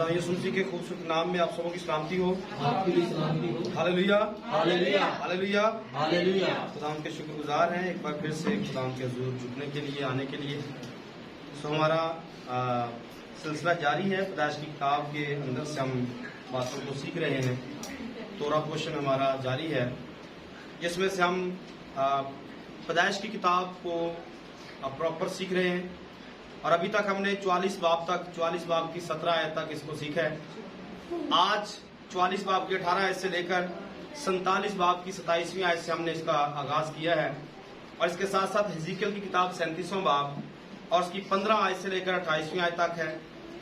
खुदा यीशु मसीह के खूबसूरत नाम में आप सबों की सलामती हो। आपकी भी सलामती हो। Hallelujah, hallelujah, hallelujah, hallelujah. खुदा के शुक्रगुजार हैं एक बार फिर से खुदा के हुजूर झुकने के लिए, आने के लिए। तो हमारा सिलसिला जारी है। पैदाइश की किताब के अंदर से हम बातों को सीख रहे हैं। तोरा पोर्शन हमारा जारी है, जिसमें से हम पैदाइश की किताब को प्रॉपर सीख रहे हैं। और अभी तक हमने 44 बाब की 17 आयत तक इसको सीखा है। आज 44 बाब की 18 आयत से लेकर 47 बाब की 27वीं आयत से हमने इसका आगाज किया है। और इसके साथ साथ हिजकिय्याह की किताब 37वां बाब और उसकी 15 आयत से लेकर 28वीं आयत तक है।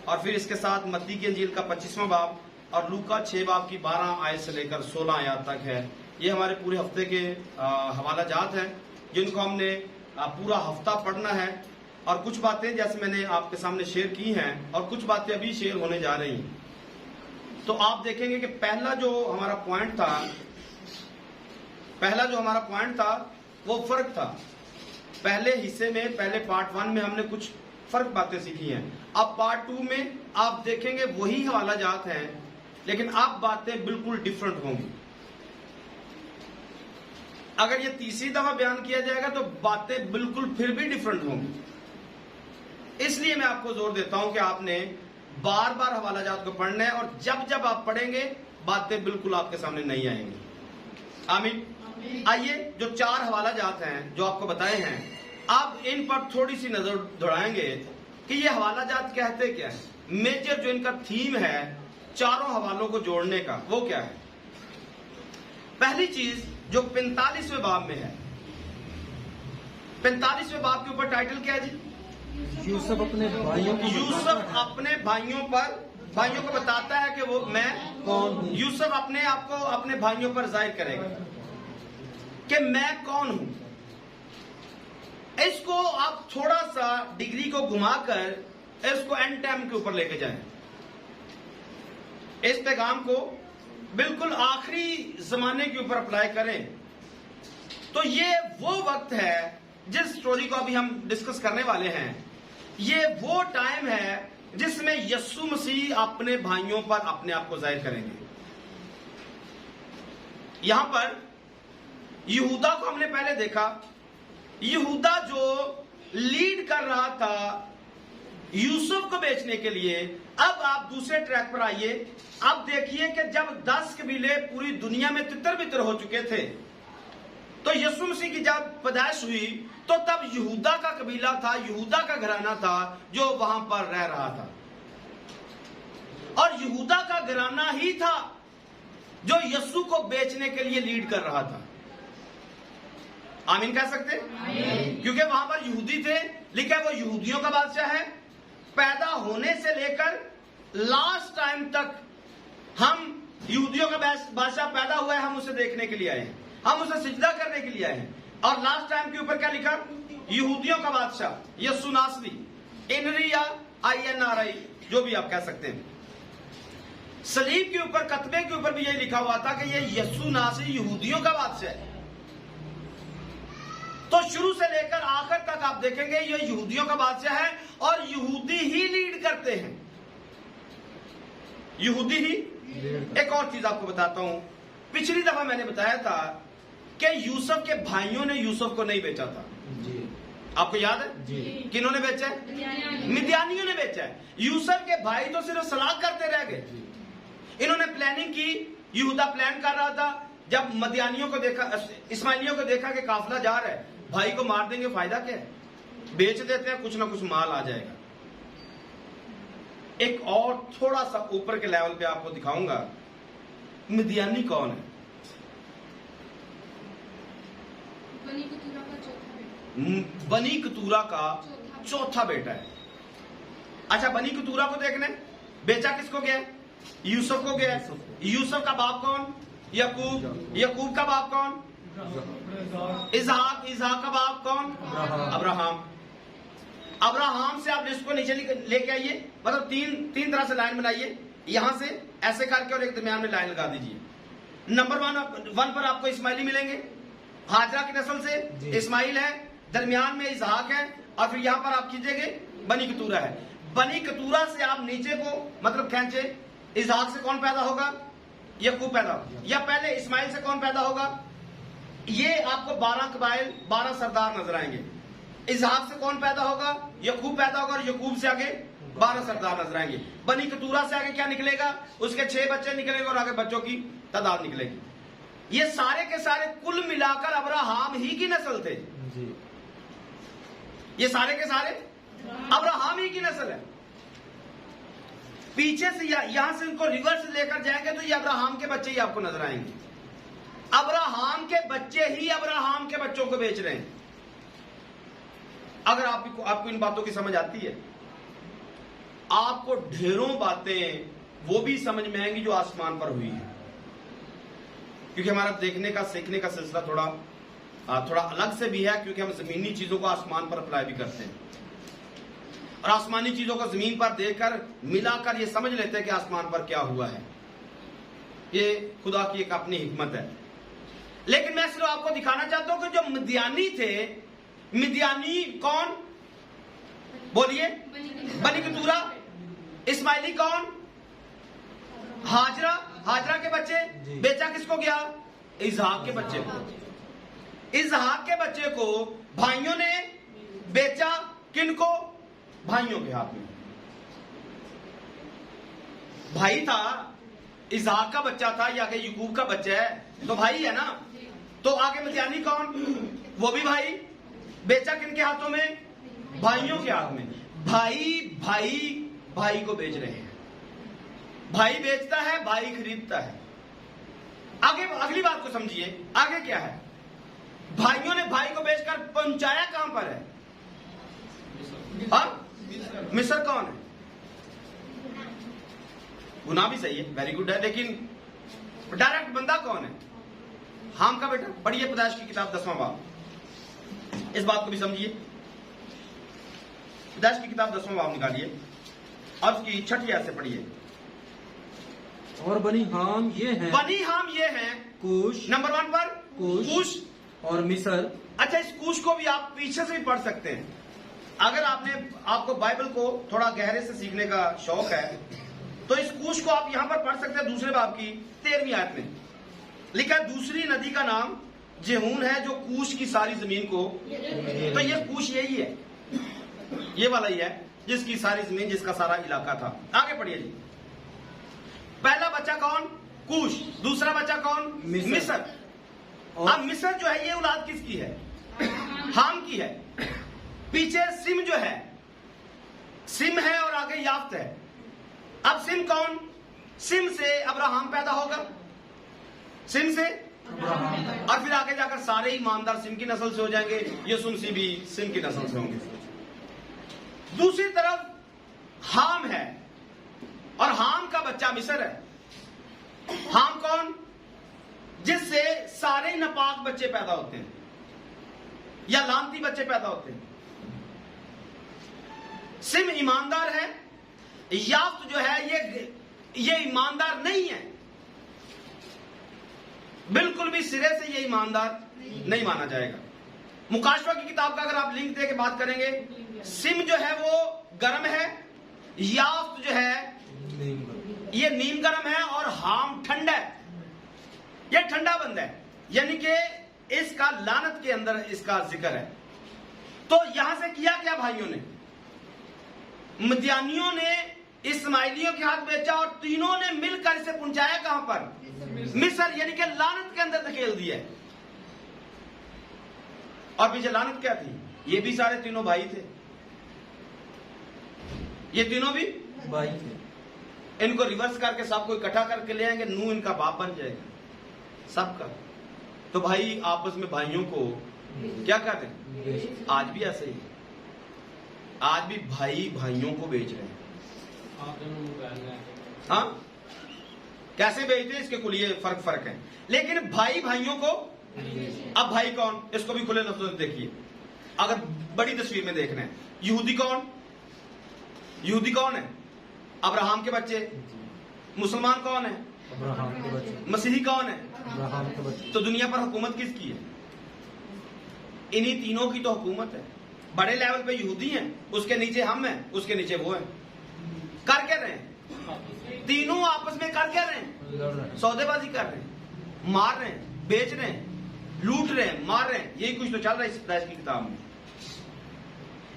और फिर इसके साथ मत्ती की इंजील का 25वां बाब और लूका 6 बाब की 12 आयत से लेकर 16 आयत तक है। ये हमारे पूरे हफ्ते के हवाला जात हैं, जिनको हमने पूरा हफ्ता पढ़ना है। और कुछ बातें जैसे मैंने आपके सामने शेयर की हैं और कुछ बातें अभी शेयर होने जा रही हैं। तो आप देखेंगे कि पहला जो हमारा पॉइंट था वो फर्क था। पहले हिस्से में, पहले पार्ट 1 में हमने कुछ फर्क बातें सीखी हैं। अब पार्ट 2 में आप देखेंगे वही हवाला जात हैं, लेकिन अब बातें बिल्कुल डिफरेंट होंगी। अगर ये तीसरी दफा बयान किया जाएगा तो बातें बिल्कुल फिर भी डिफरेंट होंगी। इसलिए मैं आपको जोर देता हूं कि आपने बार बार हवाला जात को पढ़ना है, और जब जब आप पढ़ेंगे बातें बिल्कुल आपके सामने नहीं आएंगी। आमीन। आइए, जो 4 हवाला जात हैं जो आपको बताए हैं, अब इन पर थोड़ी सी नजर दौड़ाएंगे कि ये हवाला जात कहते क्या है। मेजर जो इनका थीम है चारों हवालों को जोड़ने का, वो क्या है। पहली चीज जो 45वें बाब में है, 45वें बाब के ऊपर टाइटल क्या है जी? यूसुफ अपने भाइयों को बताता है कि वो मैं कौन हूँ। यूसुफ अपने आप को अपने भाइयों पर जाहिर करेगा कि मैं कौन हूं। इसको आप थोड़ा सा डिग्री को घुमाकर इसको एंड टाइम के ऊपर लेके जाएं। इस पैगाम को बिल्कुल आखिरी जमाने के ऊपर अप्लाई करें। तो ये वो वक्त है जिस स्टोरी को अभी हम डिस्कस करने वाले हैं। ये वो टाइम है जिसमें यीशु मसीह अपने भाइयों पर अपने आप को जाहिर करेंगे। यहां पर यहूदा को हमने पहले देखा। यहूदा जो लीड कर रहा था यूसुफ को बेचने के लिए। अब आप दूसरे ट्रैक पर आइए। अब देखिए कि जब 10 कबीले पूरी दुनिया में तितर बितर हो चुके थे, तो यीशु मसीह की जब पैदाइश हुई तो तब यहूदा का कबीला था, यहूदा का घराना था जो वहां पर रह रहा था। और यहूदा का घराना ही था जो यीशु को बेचने के लिए लीड कर रहा था। आमीन कह सकते? क्योंकि वहां पर यहूदी थे, लिखा है वो यहूदियों का बादशाह है। पैदा होने से लेकर लास्ट टाइम तक हम यहूदियों का बादशाह पैदा हुआ है, हम उसे देखने के लिए आए हैं, हम उसे सिजदा करने के लिए आए हैं। और लास्ट टाइम के ऊपर क्या लिखा? यहूदियों का बादशाह यीशु नासरी, इनरी या INRI, जो भी आप कह सकते हैं। सलीब के ऊपर, कतबे के ऊपर भी यही लिखा हुआ था कि ये यीशु नासरी यहूदियों का बादशाह है। तो शुरू से लेकर आखिर तक आप देखेंगे ये यहूदियों का बादशाह है और यहूदी ही लीड करते हैं। यहूदी ही। एक और चीज आपको बताता हूं। पिछली दफा मैंने बताया था कि यूसुफ के भाइयों ने यूसुफ को नहीं बेचा था जी। आपको याद है जी? किन्होंने बेचा है? मिद्यानियों ने बेचा है। यूसुफ के भाई तो सिर्फ सलाह करते रह गए। इन्होंने प्लानिंग की। यहूदा प्लान कर रहा था। जब मदियानियों को देखा, इस्माइलियों को देखा कि काफिला जा रहा है, भाई को मार देंगे, फायदा क्या है, बेच देते हैं, कुछ ना कुछ माल आ जाएगा। एक और थोड़ा सा ऊपर के लेवल पे आपको दिखाऊंगा मिद्यानी कौन है। बनी कतूरा का चौथा बेटा है। अच्छा, बनी कतूरा को देखने बेचा किसको गया? यूसुफ को गया। यूसुफ का बाप कौन? यकूब। यकूब का बाप कौन? इसहाक। इसहाक का बाप कौन? अब्राहम। अब्राहम से आप लिस्ट को नीचे लेके आइए, मतलब तीन तरह से लाइन बनाइए। यहां से ऐसे करके और एक दरमियान में लाइन लगा दीजिए। नंबर 1 पर आपको इस्माइली मिलेंगे। हाजरा की नस्ल से इस्माइल है, दरमियान में इसहाक है, और फिर यहां पर आप कीजिएगा बनी कतूरा है। बनी कतूरा से आप नीचे को मतलब खींचे, इसहाक से कौन पैदा होगा? यकूब पैदा होगा। या पहले इस्माइल से कौन पैदा होगा? ये आपको 12 कबाइल 12 सरदार नजर आएंगे। इसहाक से कौन पैदा होगा? यकूब पैदा होगा, और यकूब से आगे 12 सरदार नजर आएंगे। बनी कतूरा से आगे क्या निकलेगा? उसके 6 बच्चे निकलेंगे और आगे बच्चों की तादाद निकलेगी। ये सारे के सारे कुल मिलाकर अब्राहम ही की नस्ल थे जी। ये सारे के सारे अब्राहम ही की नस्ल है। पीछे से यहां से इनको रिवर्स लेकर जाएंगे तो ये अब्राहम के बच्चे ही आपको नजर आएंगे। अब्राहम के बच्चे ही अब्राहम के बच्चों को बेच रहे हैं। अगर आपको इन बातों की समझ आती है, आपको ढेरों बातें वो भी समझ में आएंगी जो आसमान पर हुई है, क्योंकि हमारा देखने का सीखने का सिलसिला थोड़ा अलग से भी है, क्योंकि हम जमीनी चीजों को आसमान पर अप्लाई भी करते हैं और आसमानी चीजों को जमीन पर देखकर मिलाकर ये समझ लेते हैं कि आसमान पर क्या हुआ है। ये खुदा की एक अपनी हिकमत है। लेकिन मैं सिर्फ आपको दिखाना चाहता हूं कि जो मिद्यानी थे, मिद्यानी कौन? बोलिए। बनी कतूरा। इस्माइली कौन? हाजरा के बच्चे। बेचा किसको गया? इसहाक के बच्चे को। इसहाक के बच्चे को भाइयों ने बेचा। किनको? भाइयों के हाथ में। भाई था, इसहाक का बच्चा था, या कि यकूब का बच्चा है तो भाई है ना। तो आगे मिद्यानी कौन? वो भी भाई। बेचा किनके हाथों में? भाइयों के हाथ में। भाई को बेच रहे हैं। भाई बेचता है, भाई खरीदता है। आगे अगली बात को समझिए, आगे क्या है? भाइयों ने भाई को बेचकर पहुंचाया कहां पर है? मिस्र कौन है? गुनाह भी सही है, वेरी गुड है, लेकिन डायरेक्ट बंदा कौन है? हाम का बेटा। पढ़िए पैदाइश की किताब 10वां बाब, इस बात को भी समझिए। पैदाइश की किताब 10वां बाब निकालिए और उसकी 6ठी आयत से पढ़िए। और बनी हाम ये हैं कूश। नंबर 1 पर कूश और मिस्र। अच्छा, इस कूश को भी आप पीछे से भी पढ़ सकते हैं। अगर आपको बाइबल को थोड़ा गहरे से सीखने का शौक है तो इस कूश को आप यहां पर पढ़ सकते हैं। दूसरे बाब की 13वीं आयत में लिखा है, दूसरी नदी का नाम जेहून है जो कूश की सारी जमीन को। तो ये कूश यही है, ये वाला ही है जिसकी सारी जमीन, जिसका सारा इलाका था। आगे पढ़िए जी। पहला बच्चा कौन? कूश। दूसरा बच्चा कौन? मिस्र। अब मिस्र जो है ये औलाद किसकी है? हाम की है। पीछे सिम जो है, सिम है और आगे याफ्त है। अब सिम कौन? सिम से अब्राहम पैदा होगा, सिम से और फिर आगे जाकर सारे ईमानदार सिम की नस्ल से हो जाएंगे। यसुमसी भी सिम की नस्ल से होंगे। दूसरी तरफ हाम है और हाम का बच्चा मिस्र है। हाम कौन? जिससे सारे नापाक बच्चे पैदा होते हैं या लानती बच्चे पैदा होते हैं। सिम ईमानदार है, याफ्त जो है ये ईमानदार नहीं है, बिल्कुल भी सिरे से ये ईमानदार नहीं माना जाएगा। मुकाशवा की किताब का अगर आप लिंक दे के बात करेंगे, सिम जो है वो गर्म है, याफ्त जो है ये नीम गर्म है और हाम ठंडा है, ये ठंडा बंद है, यानी कि इसका लानत के अंदर इसका जिक्र है। तो यहां से किया क्या भाइयों ने? मिद्यानियों ने इस्माइलियों के हाथ बेचा और तीनों ने मिलकर इसे पहुंचाया कहां पर? मिस्र, यानी कि लानत के अंदर धकेल दिया। और पीछे लानत क्या थी? ये भी सारे तीनों भाई थे, ये तीनों भी भाई थे। इनको रिवर्स करके सबको इकट्ठा करके ले आएंगे, नूह इनका बाप बन जाएगा सबका। तो भाई आपस में भाइयों को क्या कहते हैं? आज भी ऐसे ही, आज भी भाई भाइयों को बेच रहे हैं। हाँ, कैसे बेचते हैं इसके कुल ये फर्क है, लेकिन भाई भाइयों को। अब भाई कौन? इसको भी खुले लफ्जों से देखिए, अगर बड़ी तस्वीर में देखना है। यहूदी कौन? यहूदी कौन है? अब्राहम के बच्चे। मुसलमान कौन है? अब्राहम के बच्चे। मसीही कौन है? अब्राहम के बच्चे। तो दुनिया पर हुकूमत किसकी है? इन्हीं तीनों की तो हुकूमत है। बड़े लेवल पे यहूदी हैं, उसके नीचे हम हैं, उसके नीचे वो हैं। कर क्या रहे हैं? तीनों आपस में कर क्या रहे हैं? सौदेबाजी कर रहे हैं, मार रहे हैं, बेच रहे हैं, लूट रहे हैं, मार रहे हैं। यही कुछ तो चल रहा है इस पैदाइश की किताब में।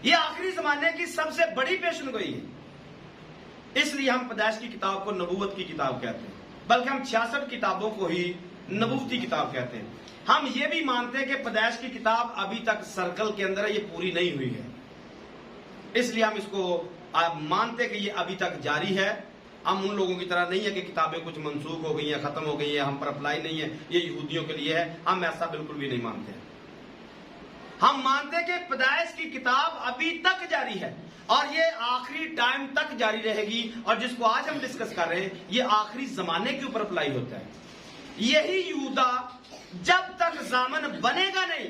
ये आखिरी जमाने की सबसे बड़ी पेशन गोई है। इसलिए हम पैदाइश की किताब को नबूवत की किताब कहते हैं, बल्कि हम 66 किताबों को ही नबूवती किताब कहते हैं। हम ये भी मानते हैं कि पैदाइश की किताब अभी तक सर्कल के अंदर है, ये पूरी नहीं हुई है। इसलिए हम इसको मानते हैं कि ये अभी तक जारी है। हम उन लोगों की तरह नहीं है कि किताबें कुछ मनसूख हो गई हैं, खत्म हो गई हैं, हम पर अप्लाई नहीं है, ये यहूदियों के लिए है। हम ऐसा बिल्कुल भी नहीं मानते। हम मानते हैं कि पैदाइश की किताब अभी तक जारी है और ये आखिरी टाइम तक जारी रहेगी। और जिसको आज हम डिस्कस कर रहे हैं, ये आखिरी जमाने के ऊपर अप्लाई होता है। यही यहूदा जब तक जामन बनेगा नहीं,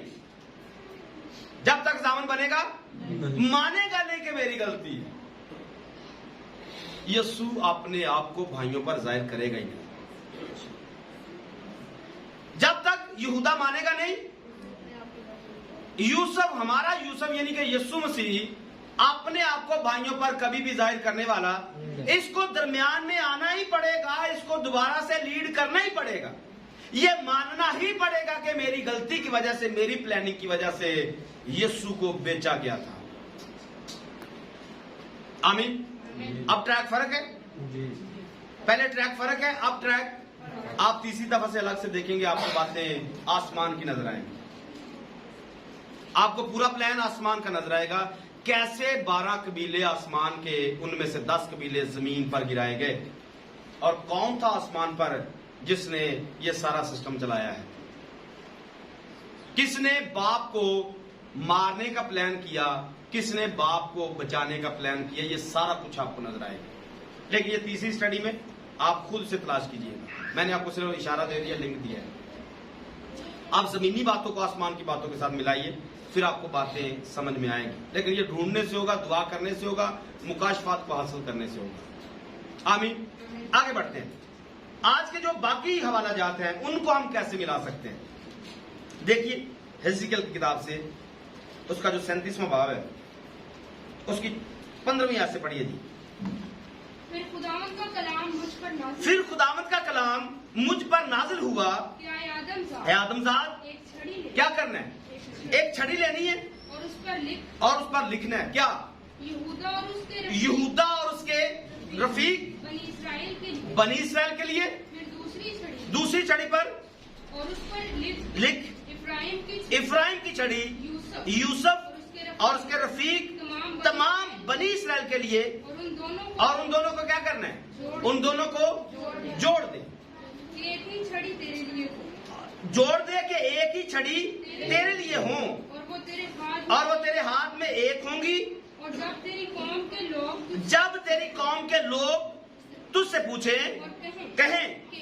जब तक जामन बनेगा मानेगा नहीं कि मेरी गलती है। यीशु अपने आप को भाइयों पर जाहिर करेगा ही नहीं। जब तक यहूदा मानेगा नहीं, यूसुफ, हमारा यूसुफ यानी कि यीशु मसीह अपने आप को भाइयों पर कभी भी जाहिर करने वाला, इसको दरमियान में आना ही पड़ेगा, इसको दोबारा से लीड करना ही पड़ेगा। ये मानना ही पड़ेगा कि मेरी गलती की वजह से, मेरी प्लानिंग की वजह से यीशु को बेचा गया था। आमीन। अब ट्रैक फर्क है, पहले ट्रैक फर्क है, अब ट्रैक आप तीसरी दफा से अलग से देखेंगे, आपको बातें आसमान की नजर आएंगी, आपको पूरा प्लान आसमान का नजर आएगा। कैसे 12 कबीले आसमान के, उनमें से 10 कबीले जमीन पर गिराए गए, और कौन था आसमान पर जिसने ये सारा सिस्टम चलाया है? किसने बाप को मारने का प्लान किया, किसने बाप को बचाने का प्लान किया, ये सारा कुछ आपको नजर आएगा। लेकिन ये तीसरी स्टडी में आप खुद से तलाश कीजिएगा। मैंने आपको सिर्फ इशारा दे दिया, लिंक दिया है। आप जमीनी बातों को आसमान की बातों के साथ मिलाइए, फिर आपको बातें समझ में आएंगी। लेकिन ये ढूंढने से होगा, दुआ करने से होगा, मुकाशफात को हासिल करने से होगा। आमीन। आगे बढ़ते हैं। आज के जो बाकी हवाला जात हैं, उनको हम कैसे मिला सकते हैं? देखिए, हिजकिय्याह की किताब से उसका जो 37वां बाब है, उसकी 15वीं आयत से पढ़िए जी। फिर खुदावंद का कलाम मुझ पर नाजिल हुआ कि आए आदमजाद, एक छड़ी ले, क्या करना है? एक छड़ी लेनी है और उस पर लिख, और उस पर लिखना है क्या? यहूदा और उसके रफीक बनी इसराइल के लिए। फिर दूसरी छड़ी पर और उस पर लिख इफ्राइम की छड़ी यूसुफ और उसके रफीक तमाम बनी इसराइल के लिए। और उन दोनों को क्या करना है? उन दोनों को जोड़ दे, एक ही छड़ी तेरे लिए हो, जोड़ दे कि एक ही छड़ी तेरे लिए हो, और वो तेरे हाथ में एक होंगी। और जब तेरी कौम के लोग तुझसे पूछे, कहें कि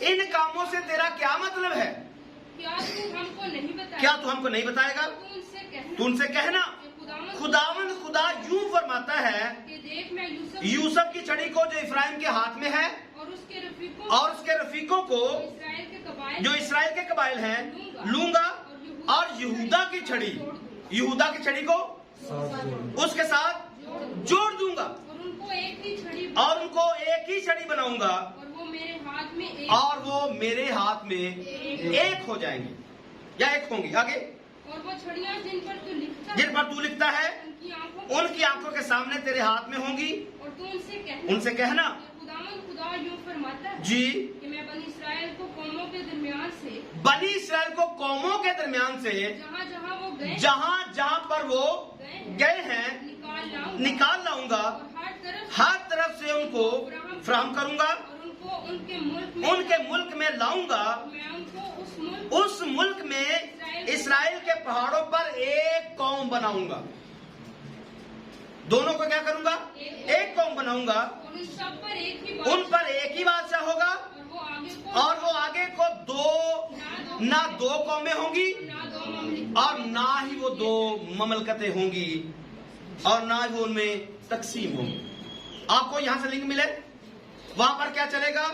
इन कामों से तेरा क्या मतलब है? क्या तू हमको नहीं बताएगा? तू उनसे कहना, खुदावंद खुदा यूं फरमाता है कि देख, मैं यूसुफ की छड़ी को जो इफ्राइम के हाथ में है और उसके रफीकों को जो इसराइल के कबाइल हैं लूंगा, और यहूदा की छड़ी को उसके साथ जोड़ दूंगा, और उनको एक ही छड़ी बनाऊंगा, और वो मेरे हाथ में एक हो जाएंगे या एक होंगी। आगे, और वो छड़ियां जिन पर तू लिखता है उनकी आंखों के सामने तेरे हाथ में होंगी, और तू उनसे कहना खुदा यूं फरमाता है जी कि मैं बनी इसराइल को कौमों के दरमियान से जहाँ जहाँ पर वो गए हैं निकाल लाऊंगा, हर तरफ से उनको फराहम करूंगा, और उनको उनके मुल्क में लाऊंगा। मैं उनको उस मुल्क में इसराइल के पहाड़ों पर एक कौम बनाऊंगा। दोनों को क्या करूंगा? एक कौम बनाऊंगा, उन पर एक ही बादशाह होगा, और वो आगे को ना दो कौमें होंगी, और ना ही वो 2 ममलकतें होंगी, और ना ही वो उनमें तकसीम होंगी। आपको यहां से लिंक मिले, वहां पर क्या चलेगा?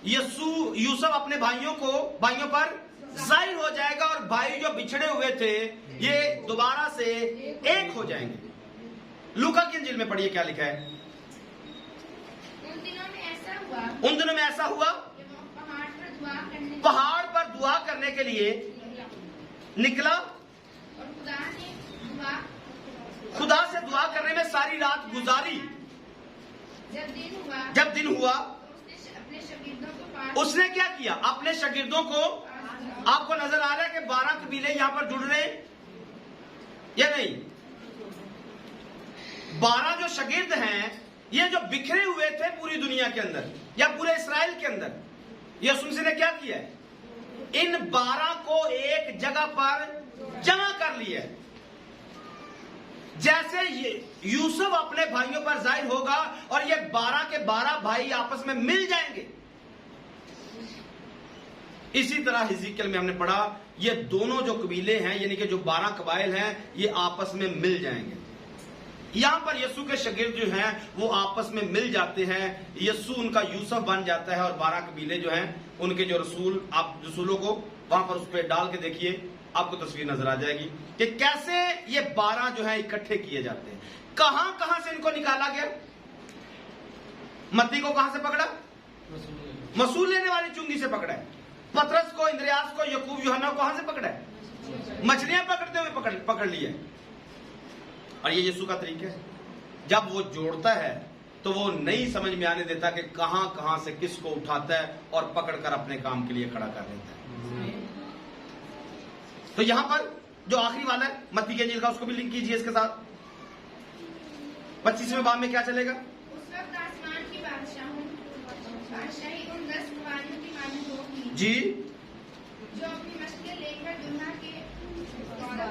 यूसुफ अपने भाइयों पर जाहिर हो जाएगा और भाई जो बिछड़े हुए थे ये दोबारा से एक हो जाएंगे। लूका की इंजील में पढ़िए क्या लिखा है। उन दिनों में ऐसा हुआ उन दिनों में ऐसा हुआ कि वो पहाड़ पर दुआ करने के लिए निकला और खुदा से दुआ करने में सारी रात गुजारी। जब दिन हुआ तो अपने शागिर्दों को पास उसने क्या किया, अपने शागिर्दों को, आपको नजर आ रहा है कि 12 कबीले यहां पर जुड़ रहे हैं या नहीं। 12 जो शागिर्द हैं ये जो बिखरे हुए थे पूरी दुनिया के अंदर या पूरे इसराइल के अंदर, यीशु मसीह ने क्या किया है, इन 12 को एक जगह पर जमा कर लिया। जैसे ये यूसुफ अपने भाइयों पर जाहिर होगा और ये 12 के 12 भाई आपस में मिल जाएंगे, इसी तरह हिजकिय्याह में हमने पढ़ा ये दोनों जो कबीले हैं यानी कि जो 12 कबाइल हैं ये आपस में मिल जाएंगे। यहां पर यीशु के शागिर्द जो हैं वो आपस में मिल जाते हैं, यीशु उनका यूसुफ बन जाता है और 12 कबीले जो हैं उनके जो रसूल, आप रसूलों को वहां पर उस पर डाल के देखिए, आपको तस्वीर नजर आ जाएगी कि कैसे ये 12 जो है इकट्ठे किए जाते हैं। कहां कहां से इनको निकाला गया। मत्ती को कहां से पकड़ा, मसूल लेने वाली चुंगी से पकड़ा है। पतरस को, इंद्रियास को, यकूब, यूहन्ना को कहां से पकड़ा है, मछलियां पकड़ते हुए पकड़ लिए। और ये यीशु का तरीका है, जब वो जोड़ता है तो वो नहीं समझ में आने देता कि कहां कहां से किसको उठाता है और पकड़कर अपने काम के लिए खड़ा कर देता है। तो यहां पर जो आखिरी वाला है मत्ती के इंजील का, उसको भी लिंक कीजिए इसके साथ। 25वें बाब में क्या चलेगा। उस वक्त आसमान की बादशाही उन 10 कुंवारियों की मानद होगी जी, जो अपनी मछलियां लेकर दुल्हा के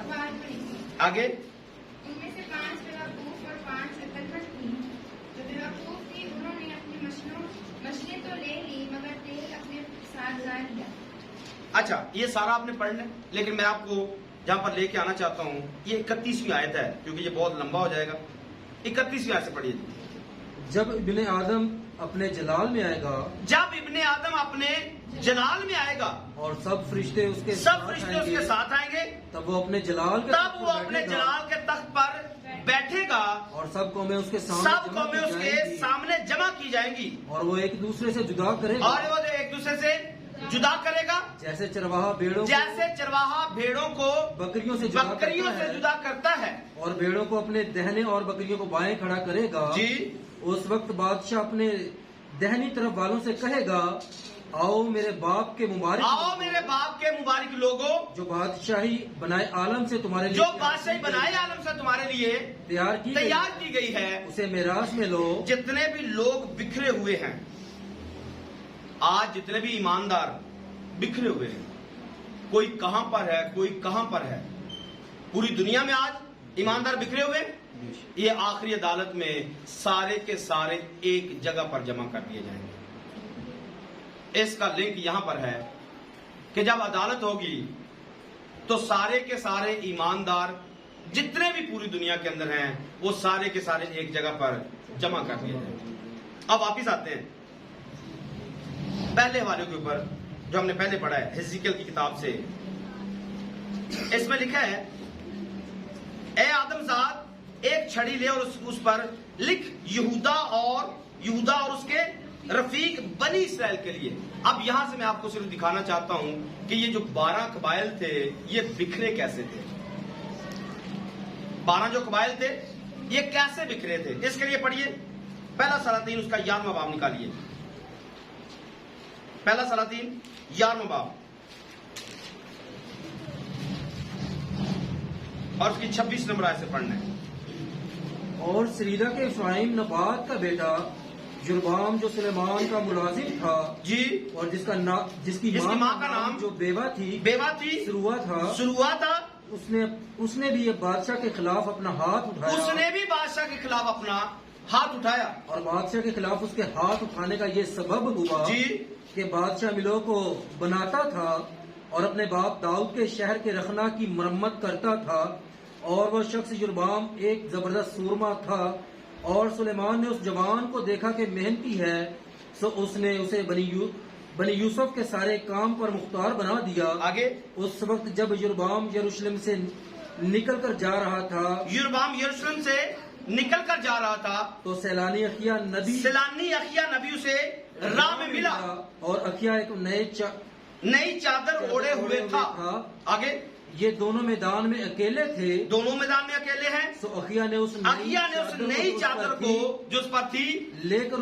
द्वार पड़ेंगी। आगे। उनमें से 5 बेवकूफ और 5 अकलमंद थी। जो बेवकूफ थी उन्होंने अपनी मछलियां तो ले ली मगर तेल अपने साथ ला लिया। अच्छा, ये सारा आपने पढ़ लिया, लेकिन मैं आपको जहां पर लेके आना चाहता हूं ये 31वीं आयत है, क्योंकि ये बहुत लंबा हो जाएगा। 31वीं आयत से पढ़िए। जब इब्ने आदम अपने जलाल में आएगा, जब इब्ने आदम अपने जलाल में आएगा और सब फरिश्ते उसके साथ आएंगे, तब वो अपने जलाल के तब वो अपने जलाल के तख्त पर बैठेगा और सब कौमें उसके सामने जमा की जाएंगी और वो एक दूसरे से जुदा करेगा, और वो एक दूसरे से जुदा करेगा, जैसे चरवाहा भेड़ों को बकरियों से जुदा करता है और भेड़ों को अपने दहने और बकरियों को बाएं खड़ा करेगा जी। उस वक्त बादशाह अपने दहनी तरफ वालों से कहेगा, आओ मेरे बाप के मुबारक लोगों, जो बादशाही बनाए आलम से तुम्हारे लिए तैयार की गई है, उसे मेरास में लो। जितने भी लोग बिखरे हुए हैं आज, जितने भी ईमानदार बिखरे हुए हैं, कोई कहां पर है, कोई कहां पर है, पूरी दुनिया में आज ईमानदार बिखरे हुए, ये आखिरी अदालत में सारे के सारे एक जगह पर जमा कर दिए जाएंगे। इसका लिंक यहां पर है कि जब अदालत होगी तो सारे के सारे ईमानदार जितने भी पूरी दुनिया के अंदर हैं वो सारे के सारे एक जगह पर जमा कर दिए जाएंगे। अब वापिस आते हैं पहले हवाले के ऊपर जो हमने पहले पढ़ा है हिजकिय्याह की किताब से। इसमें लिखा है, ए आदमजाद एक छड़ी ले और उस पर लिख यहूदा और उसके रफीक बनी इसराइल के लिए। अब यहां से मैं आपको सिर्फ दिखाना चाहता हूं कि ये जो 12 कबाइल थे ये बिखरे कैसे थे। 12 जो कबाइल थे ये कैसे बिखरे थे, इसके लिए पढ़िए पहला सलातीन उसका 11वां बाब निकालिए। पहला सलातीन 11वां बाब और उसकी 26 नंबर आयत से पढ़ना है। और सरीदा के इफ्राइम नबात का बेटा जुरबाम जो सुलेमान का मुलाजिम था जी, और जिसकी माँ का नाम जो बेवा थी सुरुआ था, उसने भी ये बादशाह के खिलाफ अपना हाथ उठाया। और बादशाह के खिलाफ उसके हाथ उठाने का ये सबब हुआ जी कि बादशाह मिलों को बनाता था और अपने बाप दाऊद के शहर के रखना की मरम्मत करता था, और वह शख्स जुरबाम एक जबरदस्त सूरमा था। और सुलेमान ने उस जवान को देखा कि मेहनती है, सो उसने उसे बनी यूसुफ के सारे काम पर मुख्तार बना दिया। आगे उस वक्त जब यरूबाम यरूशलेम से निकल कर जा रहा था, यरूबाम यरूशलेम से निकल कर जा रहा था, तो सैलानी अखिया नबी उसे राह में मिला और अखिया एक नई चादर ओढ़े हुए था। आगे ये दोनों मैदान में अकेले थे। दोनों मैदान में अकेले हैं। तो अखिया ने उस नई चादर को जो उस पर थी लेकर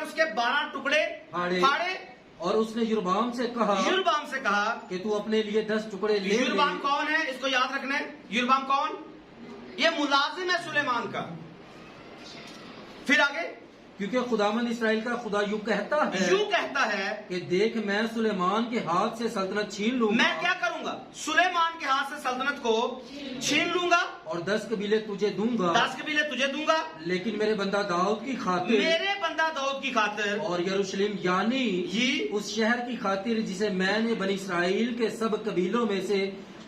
उसके 12 टुकड़े फाड़े और उसने यरूबाम से कहा कि तू अपने लिए 10 टुकड़े ले। यरूबाम कौन है, इसको याद रखना है। यरूबाम कौन? ये मुलाजिम है सुलेमान का। फिर आगे, क्योंकि खुदावंद इस्राएल का खुदा यूं कहता है कि देख मैं सुलेमान के हाथ से सल्तनत छीन लूंगा। मैं क्या करूंगा? सुलेमान के हाथ से सल्तनत को छीन लूंगा और 10 कबीले तुझे दूंगा। 10 कबीले तुझे दूंगा, लेकिन मेरे बंदा दाऊद की खातिर और यरूशलेम यानी उस शहर की खातिर जिसे मैंने बनी इस्राएल के सब कबीलों में से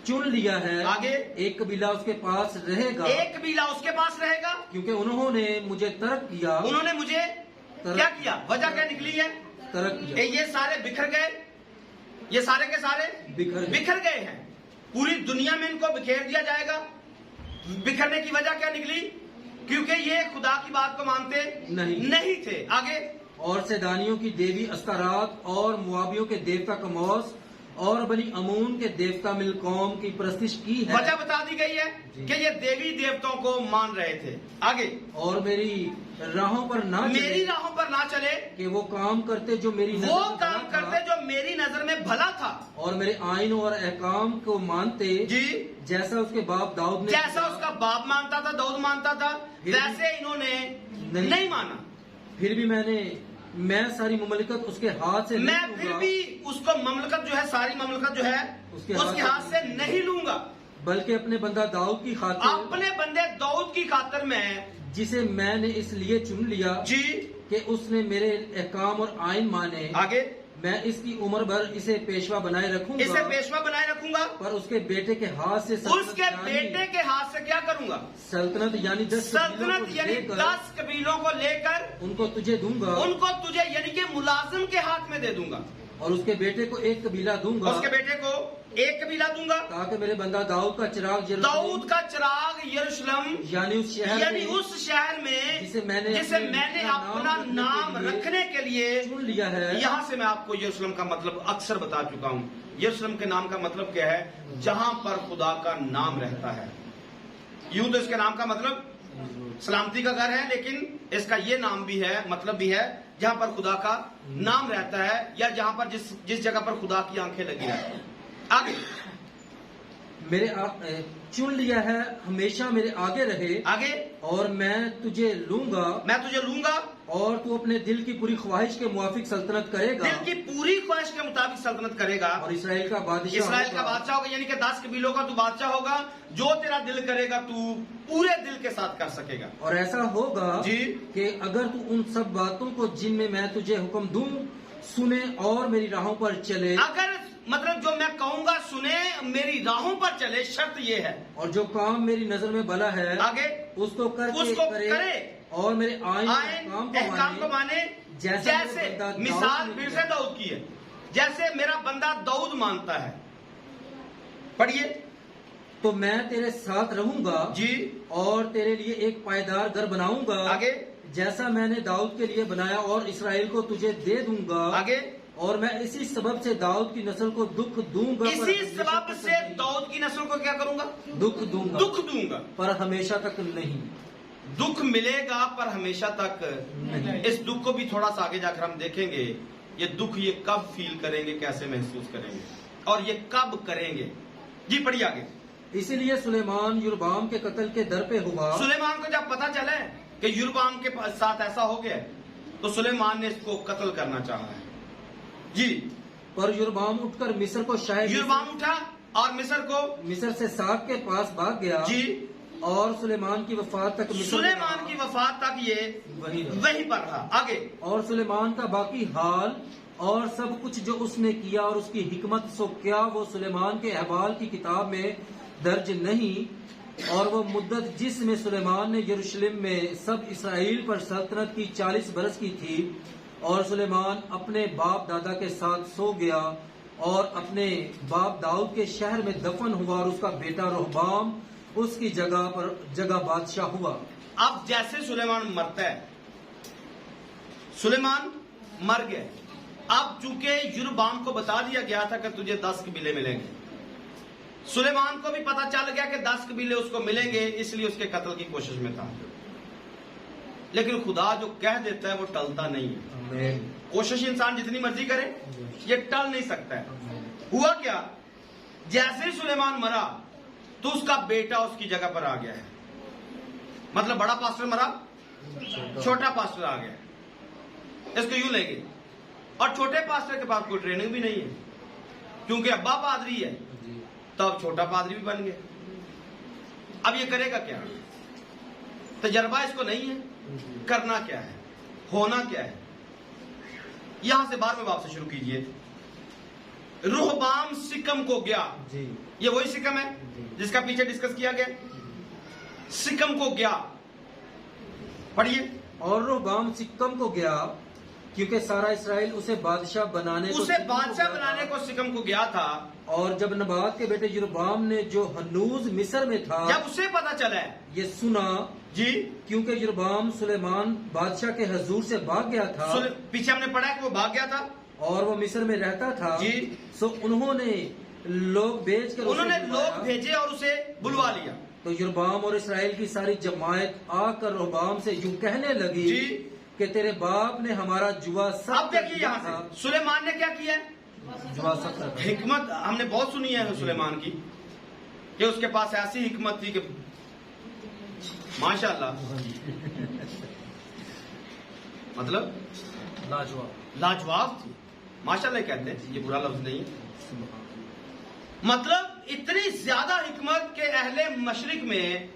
चुन लिया है। आगे, एक कबीला उसके पास रहेगा। क्योंकि उन्होंने मुझे तर्क किया। उन्होंने मुझे क्या किया? वजह क्या निकली है? तर्क किया। ये सारे बिखर गए, ये सारे के सारे बिखर गए हैं। पूरी दुनिया में इनको बिखेर दिया जाएगा। बिखरने की वजह क्या निकली? क्योंकि ये खुदा की बात को मानते नहीं थे। आगे, और सेदानियों की देवी अस्तारात और मुआबियों के देवता कमोस और बनी अमून के देवता मिलकौम की प्रस्तिश की है। वजह बता दी गई है कि ये देवी देवताओं को मान रहे थे। आगे, और मेरी राहों पर ना चले कि वो काम करते जो मेरी नजर में भला था और मेरे आइन और अहकाम को मानते जी, जैसा उसके बाप दाऊद ने, जैसा उसका बाप मानता था, दाऊद मानता था, वैसे इन्होंने नहीं माना। फिर भी मैं सारी ममलकत उसके हाथ से फिर भी उसको ममलकत जो है, सारी ममलकत जो है उसके हाथ से नहीं लूंगा, बल्कि अपने बंदा दाऊद की खातिर, अपने बंदे दाऊद की खातिर मैं, जिसे मैंने इसलिए चुन लिया जी कि उसने मेरे अहकाम और आइन माने। आगे, मैं इसकी उम्र भर इसे पेशवा बनाए रखूंगा, पर उसके बेटे के हाथ से क्या करूंगा? सल्तनत यानी 10 कबीलों को लेकर उनको तुझे दूंगा, यानी कि मुलाजिम के हाथ में दे दूंगा, और उसके बेटे को एक कबीला दूंगा, ताकि मेरे बंदा दाऊद का चिराग यरूशलेम यानी उस शहर में जिसे मैंने अपना नाम रखने के लिए चुन लिया है। यहाँ से मैं आपको यरूशलेम का मतलब अक्सर बता चुका हूँ। यरूशलेम के नाम का मतलब क्या है? जहाँ पर खुदा का नाम रहता है। यूं तो इसके नाम का मतलब सलामती का घर है, लेकिन इसका ये नाम भी है, मतलब भी है जहाँ पर खुदा का नाम रहता है, या जहाँ पर जिस जगह पर खुदा की आंखें लगी रहती हैं। आगे, चुन लिया है, हमेशा मेरे आगे रहे। आगे, और मैं तुझे लूंगा और तू अपने दिल की पूरी ख्वाहिश के मुताबिक सल्तनत करेगा, और इसराइल का बादशाह होगा, यानी कि 10 कबीलों का तू बादशाह होगा। जो तेरा दिल करेगा तू पूरे दिल के साथ कर सकेगा। और ऐसा होगा जी कि अगर तू उन सब बातों को जिनमें मैं तुझे हुक्म दूं सुने और मेरी राहों पर चले, अगर मतलब जो मैं कहूंगा सुने, मेरी राहों पर चले, शर्त ये है, और जो काम मेरी नजर में भला है आगे उसको करे और मेरे आइन को माने, जैसे मिसाल फिर से दाऊद की है, जैसे मेरा बंदा दाऊद मानता है। पढ़िए, तो मैं तेरे साथ रहूंगा जी, और तेरे लिए एक पायदार घर बनाऊंगा, आगे, जैसा मैंने दाऊद के लिए बनाया, और इसराइल को तुझे दे दूंगा, आगे, और मैं इसी सबब से दाऊद की नस्ल को दुख दूंगा, इसी सबब से दाऊद की नस्ल को क्या करूंगा? दुख दूंगा, पर हमेशा तक नहीं। दुख मिलेगा पर हमेशा तक नहीं। इस दुख को भी थोड़ा सा आगे जाकर हम देखेंगे। ये दुख ये कब फील करेंगे, कैसे महसूस करेंगे, और ये कब करेंगे। जी पढ़िए आगे। इसीलिए सुलेमान यरूबाम के कत्ल के दर पे हुआ। सुलेमान को जब पता चला कि यरूबाम के साथ ऐसा हो गया, तो सुलेमान ने इसको कत्ल करना चाहा है। जी, पर यरूबाम उठकर मिस्र को यरूबाम उठा और मिस्र से साग के पास भाग गया जी, और सुलेमान की वफात तक ये वहीं पर रहा। आगे, और सुलेमान का बाकी हाल और सब कुछ जो उसने किया और उसकी हिकमत, सो क्या वो सुलेमान के अहवाल की किताब में दर्ज नहीं? और वो मुद्दत जिसमें सुलेमान ने यरूशलेम में सब इसराइल पर सल्तनत की 40 बरस की थी, और सुलेमान अपने बाप दादा के साथ सो गया और अपने बाप दाऊद के शहर में दफन हुआ और उसका बेटा रोहबाम उसकी जगह बादशाह हुआ। अब जैसे सुलेमान मरता है, सुलेमान मर गया। अब चूंकि युरबाम को बता दिया गया था कि तुझे 10 कबीले मिलेंगे, सुलेमान को भी पता चल गया कि 10 कबीले उसको मिलेंगे, इसलिए उसके कत्ल की कोशिश में था। लेकिन खुदा जो कह देता है वो टलता नहीं है। कोशिश इंसान जितनी मर्जी करे, ये टल नहीं सकता है। हुआ क्या, जैसे ही सुलेमान मरा तो उसका बेटा उसकी जगह पर आ गया है। मतलब बड़ा पास्टर मरा, छोटा पास्टर आ गया। इसको यूं लेंगे। और छोटे पास्टर के पास कोई ट्रेनिंग भी नहीं है, क्योंकि अब्बा पादरी है, तब छोटा पादरी भी बन गया। अब ये करेगा क्या? तजर्बा इसको नहीं है, करना क्या है, होना क्या है। यहां से 12वें बाब से शुरू कीजिए। रोहबाम सिकम को गया। ये वही सिकम है जिसका पीछे डिस्कस किया गया। सिकम को गया, पढ़िए। और रोहबाम सिकम को गया क्योंकि सारा इस्राएल उसे बादशाह बनाने को सिकम को गया था। और जब नबात के बेटे यरोबाम ने जो हनूज मिस्र में था, जब उसे पता चला ये सुना जी, क्योंकि यरोबाम सुलेमान बादशाह के हजूर से भाग गया था। पीछे हमने पढ़ा कि वो भाग गया था और वो मिस्र में रहता था जी। सो उन्होंने लोग भेजे और उसे बुलवा लिया। तो यरोबाम और इस्राएल की सारी जमायत आकर रोहबाम से यूं कहने लगी जी कि तेरे बाप ने हमारा जुआ सब। अब देखिए यहाँ से सुलेमान ने क्या किया? जुआ सब। हिकमत हमने बहुत सुनी है सुलेमान की, कि उसके पास ऐसी हिकमत थी कि माशाल्लाह, मतलब लाजवाब थी। माशाल्लाह कहते हैं, ये बुरा लफ्ज नहीं है। मतलब इतनी ज्यादा हिकमत के अहले मशरिक में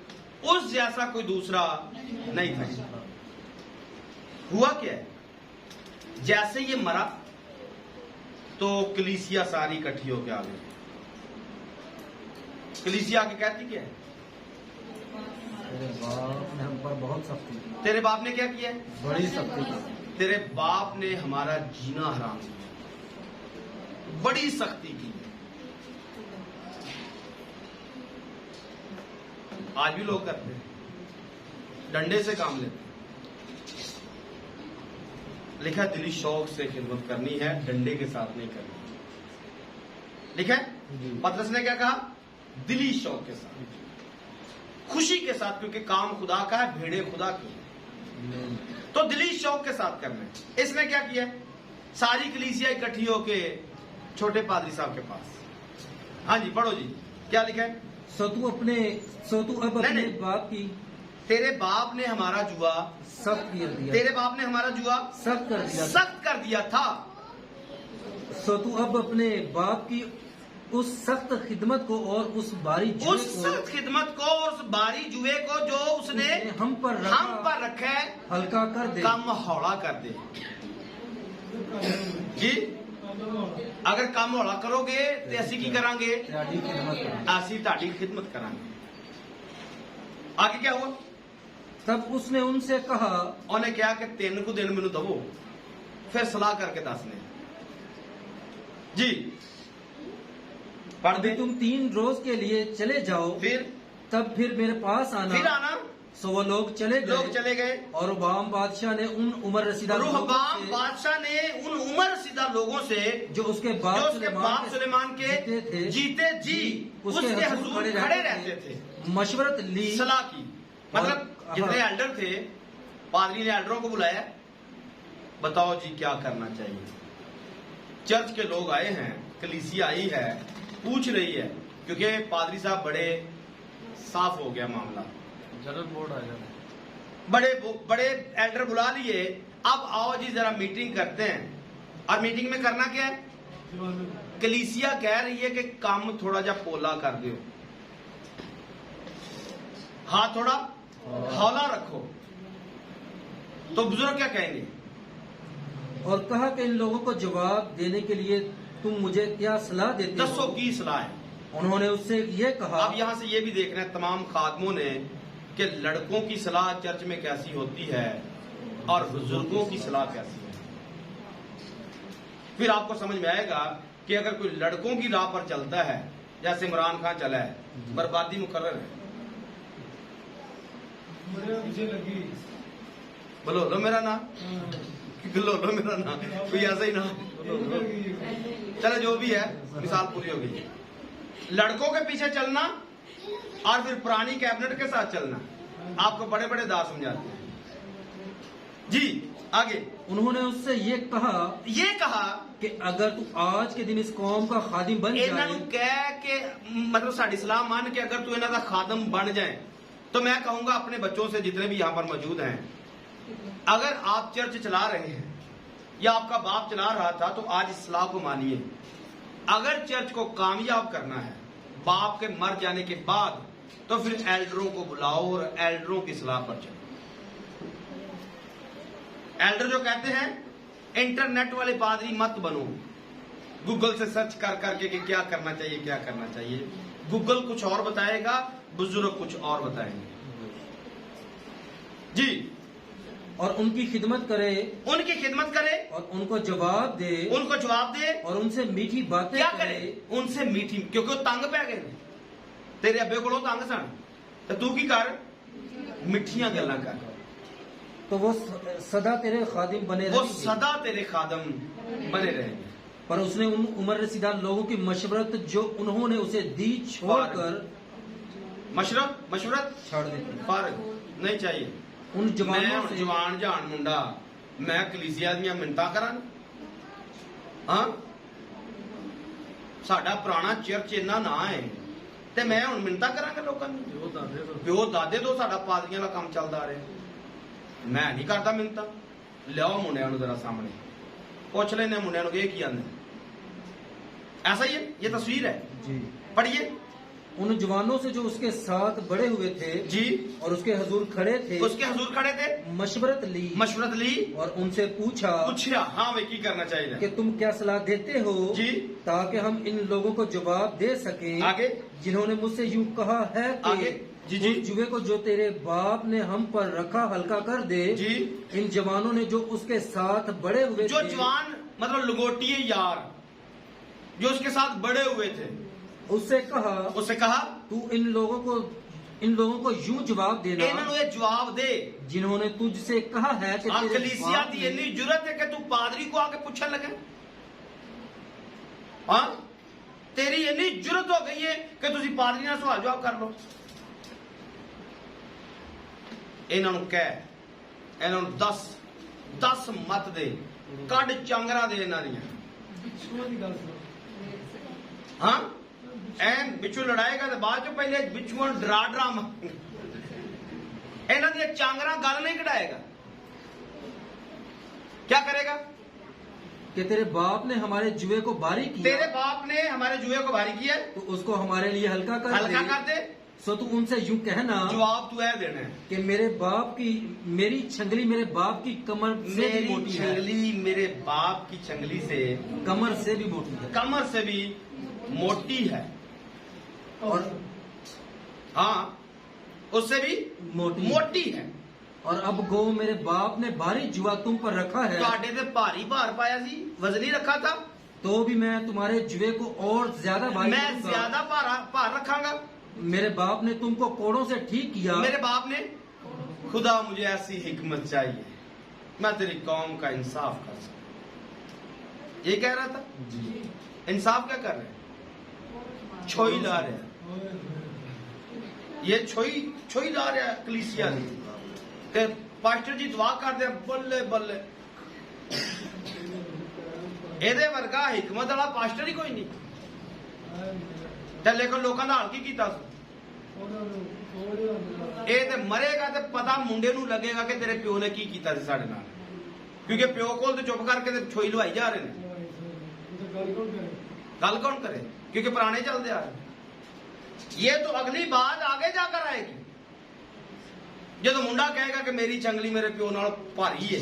उस जैसा कोई दूसरा नहीं था। हुआ क्या है, जैसे ये मरा तो कलीसिया सारी इकट्ठी होकर आ गई। कलीसिया आके कहती क्या है? तेरे बाप ने हम पर बहुत सख्ती की। तेरे बाप ने क्या किया? बड़ी सख्ती की। तेरे बाप ने हमारा जीना हराम किया, बड़ी सख्ती की। आज भी लोग करते हैं, डंडे से काम लेते हैं। लिखा दिली शौक से खिदमत करनी है, डंडे के साथ नहीं करनी। लिखा है पतरस ने क्या कहा? दिली शौक के साथ, खुशी के साथ, क्योंकि काम खुदा का है, भेड़े खुदा की है, तो दिली शौक के साथ करना है। इसने क्या किया? सारी कलीसिया इकट्ठी होके छोटे पादरी साहब के पास। हाँ जी पढ़ो जी, क्या लिखा है? सो तू अब अपने बाप की, तेरे बाप ने हमारा जुआ सख्त कर दिया। तेरे बाप ने हमारा जुआ सख्त कर दिया था। सो तू अब अपने बाप की उस सख्त खिदमत को और उस बारी जुए को जो उसने हम पर रखा है हल्का कर दे, कम हौला कर दे। जी, अगर कम हौला करोगे तो ऐसी की करांगे, ऐसी ताड़ी खिदमत करांगे। आगे क्या हुआ? तब उसने उनसे कहा, उन्हें क्या कि 3 को दिन मैनू दवो, फिर सलाह करके दसने जी। पढ़ दे। तुम 3 रोज के लिए चले जाओ, तब फिर मेरे पास आना। सो वो लोग चले गए। और रोहबाम बादशाह ने उन उमर रसीदा लोगों से जो उसके बाप सुलेमान के जीते जी उसके हुजूर खड़े रहते थे, मशवरत ली, सलाह की। मतलब जितने एल्डर थे, पादरी ने एल्डरों को बुलाया, बताओ जी क्या करना चाहिए। चर्च के लोग आए हैं, कलीसिया आई है, पूछ रही है, क्योंकि पादरी साहब बड़े साफ हो गया मामला, जनरल बोर्ड आ जाए, बड़े एल्डर बुला लिए। अब आओ जी जरा मीटिंग करते हैं। और मीटिंग में करना क्या है? कलीसिया कह रही है कि काम थोड़ा जा पोला कर दो, हाथ थोड़ा हौला रखो। तो बुजुर्ग क्या कहेंगे? और कहा कि इन लोगों को जवाब देने के लिए तुम मुझे क्या सलाह देते हो? 10 की सलाह है। उन्होंने उससे ये कहा। अब यहां से ये भी देखना है तमाम खादमों ने कि लड़कों की सलाह चर्च में कैसी होती है और बुजुर्गों की सलाह कैसी है। फिर आपको समझ में आएगा कि अगर कोई लड़कों की राह पर चलता है, जैसे इमरान खान चला है, बर्बादी मुकर्रर है। बोलो लो मेरा नाम, लो मेरा नाम, कोई ऐसा ही नाम। चलो जो भी है, मिसाल पूरी हो गई। लड़कों के पीछे चलना और फिर पुरानी कैबिनेट के साथ चलना, आपको बड़े बड़े दाव समझाते हैं जी। आगे उन्होंने उससे ये कहा कि अगर तू आज के दिन इस कौम का खादिम बन जाए, कह के मतलब साड़ी सलाह मान के अगर तू इन्हों का खादम बन जाए, तो मैं कहूंगा अपने बच्चों से जितने भी यहाँ पर मौजूद हैं, अगर आप चर्च चला रहे हैं या आपका बाप चला रहा था, तो आज इस सलाह को मानिए। अगर चर्च को कामयाब करना है बाप के मर जाने के बाद, तो फिर एल्डरों को बुलाओ और एल्डरों की सलाह पर चलो। एल्डर जो कहते हैं इंटरनेट वाले पादरी मत बनो, गूगल से सर्च कर करके कि क्या करना चाहिए, क्या करना चाहिए। गूगल कुछ और बताएगा, बुजुर्ग कुछ और बताएंगे जी। और उनकी खिदमत करे और उनको जवाब दे और उनसे मीठी बातें क्या करे, उनसे मीठी, क्योंकि वो तंग पै गए तेरे अब्बे को तंग सन, तो तू की कर, मिठियां गल्लां कर, तो वो सदा तेरे खादिम बने रहेंगे। पर उसने उन उम्र रसीदा लोगों की मशवरत जो उन्होंने उसे दी छोड़कर, मशवरत छोड़ देती, फर्क नहीं चाहिए। उन जवानों से, जवान जान मुंडा मैं कलीसिया दी मिन्नतां करा, हाँ साडा पुराना चर्च इन्ना ना है, ते मैं हुण मिन्नतां करांगा लोकां दी, प्यो दादे तो साडा पादरियां दा काम चलदा आ रहा, मैं नहीं करता मिन्नतां। लियाओ मुंडियां नूं जरा सामने, पुछ लेने मुंडियां नूं की आंदे, ऐसा ही है, ये तस्वीर है जी। पढ़िए। उन जवानों से जो उसके साथ बड़े हुए थे जी और उसके हुजूर खड़े थे, मशवरत ली और उनसे पूछा हाँ वे की करना चाहिए कि तुम क्या सलाह देते हो जी, ताकि हम इन लोगों को जवाब दे सकें आगे जिन्होंने मुझसे यूं कहा है कि आगे जी उस जुए को जो तेरे बाप ने हम पर रखा हल्का कर दे जी। इन जवानों ने जो उसके साथ बड़े हुए जो थे, जवान मतलब लंगोटिए यार जो उसके साथ बड़े हुए थे, उससे कहा तू इन लोगों को यूं जवाब देना, इन्होंने ये जवाब दे जिन्होंने तुझसे कहा है कि कलीसिया की इतनी जुर्रत है कि तू पादरी को आके पूछने लगे, हाँ तेरी इतनी जुर्रत हो गई है कि तुझी पादरी ना सवाल जवाब कर लो। इन्होंने कह, इन्होंने 10 मत दे, कड चांगरा दे इन्हां दियां, हाँ एन बिच्छू लड़ाएगा तो बाद चो पहले बिच्छुआ डरा इन्हां दियां चांगरा गल नहीं कढ़ाएगा, क्या करेगा कि तेरे बाप ने हमारे जुए को भारी किया, तो उसको हमारे लिए हल्का कर दे। सो तू उनसे यूं कहना, जवाब तू है देना है कि मेरी छंगली मेरे बाप की कमर से भी मोटी है, मेरे बाप की छंगली से कमर से भी मोटी है, कमर से भी मोटी है, और हाँ उससे भी मोटी है। और अब गो मेरे बाप ने भारी जुआ तुम पर रखा है, ਤੁਹਾਡੇ ਤੇ भारी भार पाया सी, वजनी रखा था, तो भी मैं तुम्हारे जुए को और ज्यादा भारी, मैं ज्यादा भार रखांगा। मेरे बाप ने तुमको कोड़ों से ठीक किया। मेरे बाप ने, खुदा मुझे ऐसी हिकमत चाहिए मैं तेरी कौम का इंसाफ कर सकूं। ये कह रहा था जी। इंसाफ क्या कर रहे हैं? छोई ला रहे हैं, ये छोई ला रहे हैं कलीसिया के पास्टर जी दुआ करते हैं बल्ले बल्ले। ਇਹਦੇ ਵਰਗਾ हिकमत वाला पास्टर ही कोई नहीं। ਤੇ ਲੇਕਿਨ ਲੋਕਾਂ ਦਾ ਹਾਲ ਕੀ ਕੀਤਾ ਸੀ? ਇਹ ਤੇ ਮਰੇਗਾ ਤੇ ਪਤਾ ਮੁੰਡੇ ਨੂੰ ਲੱਗੇਗਾ ਕਿ ਤੇਰੇ ਪਿਓ ਨੇ ਕੀ ਕੀਤਾ ਸੀ ਸਾਡੇ ਨਾਲ, ਕਿਉਂਕਿ ਪਿਓ ਕੋਲ ਤੇ ਚੁੱਪ ਕਰਕੇ ਤੇ ਛੋਈ ਲਵਾਈ ਜਾ ਰਹੇ ਨੇ। ਗੱਲ कौन करे? क्योंकि पुराने चलते आ रहे। ये तो अगली बात आगे जाकर आएगी, जो मुंडा कहेगा कि मेरी चंगली मेरे प्यो नाल भारी है,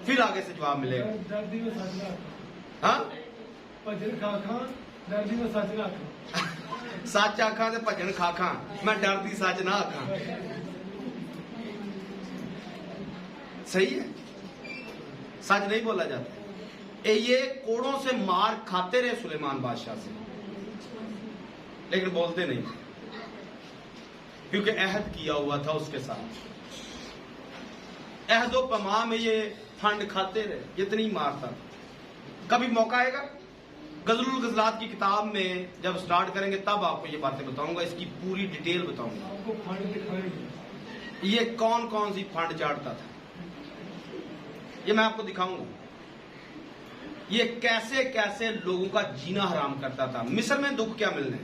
फिर आगे से जवाब मिलेगा। हाँ सच आखा ते भजन खाखा, मैं डरदी सच ना आखा। सही है, सच नहीं बोला जाता। ये कोड़ों से मार खाते रहे सुलेमान बादशाह से, लेकिन बोलते नहीं, क्योंकि अहद किया हुआ था उसके साथ। अहदो पमा में ये फंड खाते रहे, इतनी मार था। कभी मौका आएगा गजरुल गजलात की किताब में जब स्टार्ट करेंगे तब आपको ये बातें बताऊंगा, इसकी पूरी डिटेल बताऊंगा, ये कौन कौन सी फंड चाटता था, ये मैं आपको दिखाऊंगा। ये कैसे कैसे लोगों का जीना हराम करता था। मिस्र में दुख क्या मिलने,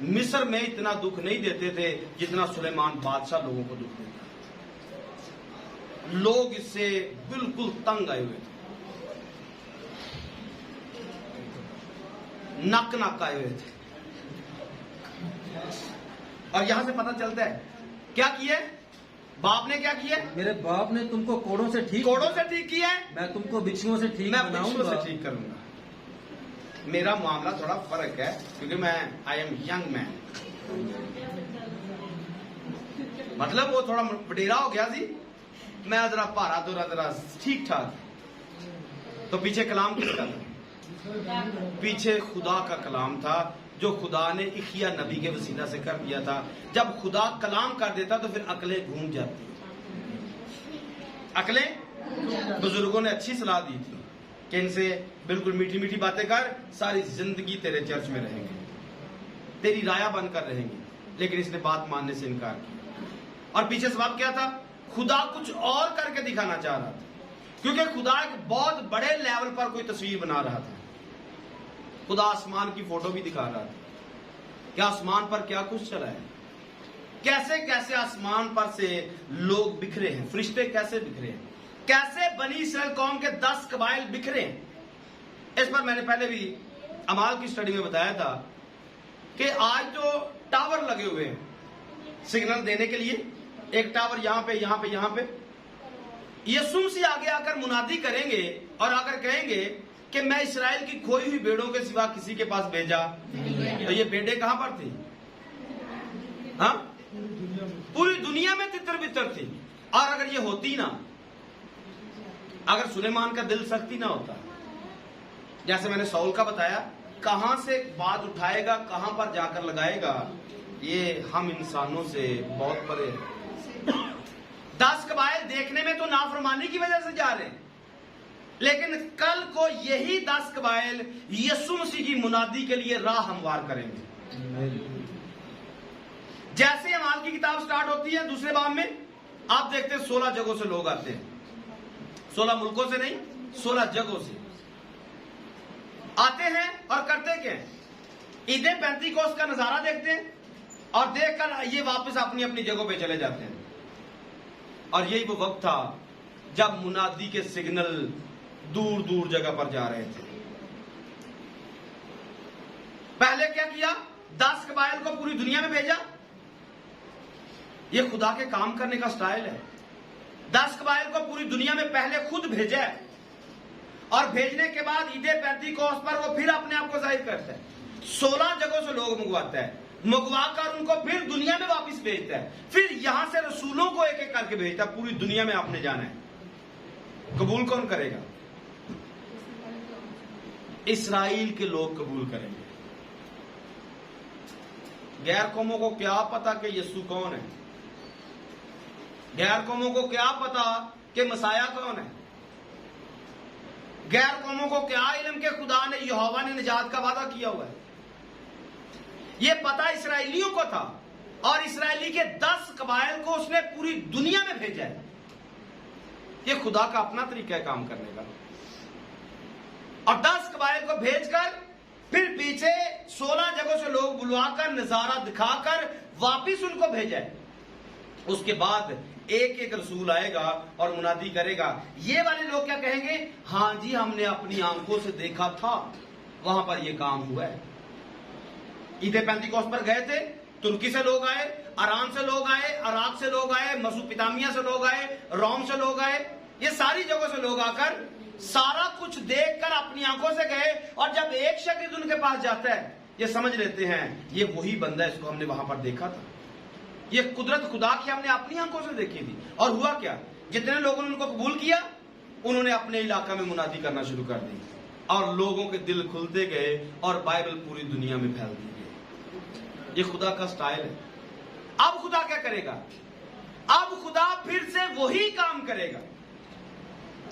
मिस्र में इतना दुख नहीं देते थे जितना सुलेमान बादशाह लोगों को दुख देता। लोग इससे बिल्कुल तंग आए हुए थे, नक आए हुए थे। और यहां से पता चलता है क्या किया, बाप ने क्या किया, मेरे बाप ने तुमको कोड़ों से ठीक किया है, मैं तुमको बिच्छुओं से ठीक मैं बिच्छुओं बनाऊंगा। से ठीक करूंगा। मेरा मामला थोड़ा फर्क है क्योंकि मैं आई एम यंग मैन, मतलब वो थोड़ा बडेरा हो गया थी, मैं जरा भारा दोरा जरा ठीक ठाक। तो पीछे कलाम किसका था, पीछे खुदा का कलाम था, जो खुदा ने इखिया नबी के वसीला से कर दिया था। जब खुदा कलाम कर देता तो फिर अकलें घूम जाती, अकलें। बुजुर्गों ने अच्छी सलाह दी थी कि इनसे बिल्कुल मीठी मीठी बातें कर, सारी जिंदगी तेरे चर्च में रहेंगे, तेरी राया बनकर रहेंगे, लेकिन इसने बात मानने से इनकार किया। और पीछे सबब क्या था, खुदा कुछ और करके दिखाना चाह रहा था, क्योंकि खुदा एक बहुत बड़े लेवल पर कोई तस्वीर बना रहा था। खुदा आसमान की फोटो भी दिखा रहा था कि आसमान पर क्या कुछ चला है, कैसे कैसे आसमान पर से लोग बिखरे हैं, फरिश्ते कैसे बिखरे हैं, कैसे बनी इस्राएल कौम के 10 कबाइल बिखरे हैं। इस पर मैंने पहले भी अमाल की स्टडी में बताया था कि आज जो टावर लगे हुए हैं सिग्नल देने के लिए, एक टावर यहां पे यहां पे यहां पे, यीशु से आगे आकर मुनादी करेंगे और आकर कहेंगे कि मैं इस्राएल की खोई हुई भेड़ों के सिवा किसी के पास भेजा। तो ये भेड़ें कहां पर थी, हाँ, पूरी दुनिया में तितर बितर थी। और अगर ये होती ना, अगर सुलेमान का दिल सख्ती ना होता, जैसे मैंने सौल का बताया, कहां से बात उठाएगा, कहां पर जाकर लगाएगा, ये हम इंसानों से बहुत परे है। 10 कबाइल देखने में तो नाफरमानी की वजह से जा रहे हैं, लेकिन कल को यही 10 कबाइल यीशु मसीह की मुनादी के लिए राह हमवार करेंगे। जैसे अमाल की किताब स्टार्ट होती है दूसरे बाब में, आप देखते हैं 16 जगहों से लोग आते हैं, 16 मुल्कों से नहीं, 16 जगहों से आते हैं और करते क्या, ईदे पेंतीकोस्त का नजारा देखते हैं और देखकर ये वापस अपनी अपनी जगहों पे चले जाते हैं। और यही वो वक्त था जब मुनादी के सिग्नल दूर दूर जगह पर जा रहे थे। पहले क्या किया, 10 कबाइल को पूरी दुनिया में भेजा। ये खुदा के काम करने का स्टाइल है। 10 कबाइल को पूरी दुनिया में पहले खुद भेजा है और भेजने के बाद ईदे पेंतीकोस्त पर वो फिर अपने आप को जाहिर करता है। 16 जगहों से लोग मंगवाता है, मंगवाकर उनको फिर दुनिया में वापस भेजता है, फिर यहां से रसूलों को एक एक करके भेजता है। पूरी दुनिया में आपने जाना है, कबूल कौन करेगा, इस्राएल के लोग कबूल करेंगे। गैर कौमों को क्या पता कि यीशु कौन है, गैर कौमों को क्या पता कि मसाया कौन है, गैर कौमों को क्या इल्म के खुदा ने, यहोवा ने निजात का वादा किया हुआ है। यह पता इसराइलियों को था और इसराइली के 10 कबाइल को उसने पूरी दुनिया में भेजा है। यह खुदा का अपना तरीका है काम करने का। और 10 कबाइल को भेजकर फिर पीछे 16 जगहों से लोग बुलवाकर नजारा दिखाकर वापिस उनको भेजा है। उसके बाद एक एक रसूल आएगा और मुनादी करेगा। ये वाले लोग क्या कहेंगे, हां जी हमने अपनी आंखों से देखा था, वहां पर यह काम हुआ है। ईदे पेंतीकोस्त पर गए थे, तुर्की से लोग आए, अरान से लोग आए, अराक से लोग आए, मसूपितामिया से लोग आए, रोम से लोग आए। ये सारी जगहों से लोग आकर सारा कुछ देखकर अपनी आंखों से गए। और जब एक शकीद उनके पास जाता है, ये समझ लेते हैं ये वही बंदा है, इसको हमने वहां पर देखा था। ये कुदरत खुदा की हमने अपनी आंखों से देखी थी। और हुआ क्या, जितने लोगों ने उनको कबूल किया उन्होंने अपने इलाका में मुनादी करना शुरू कर दी और लोगों के दिल खुलते गए और बाइबल पूरी दुनिया में फैल दी गई। ये खुदा का स्टाइल है। अब खुदा क्या करेगा? अब खुदा फिर से वही काम करेगा।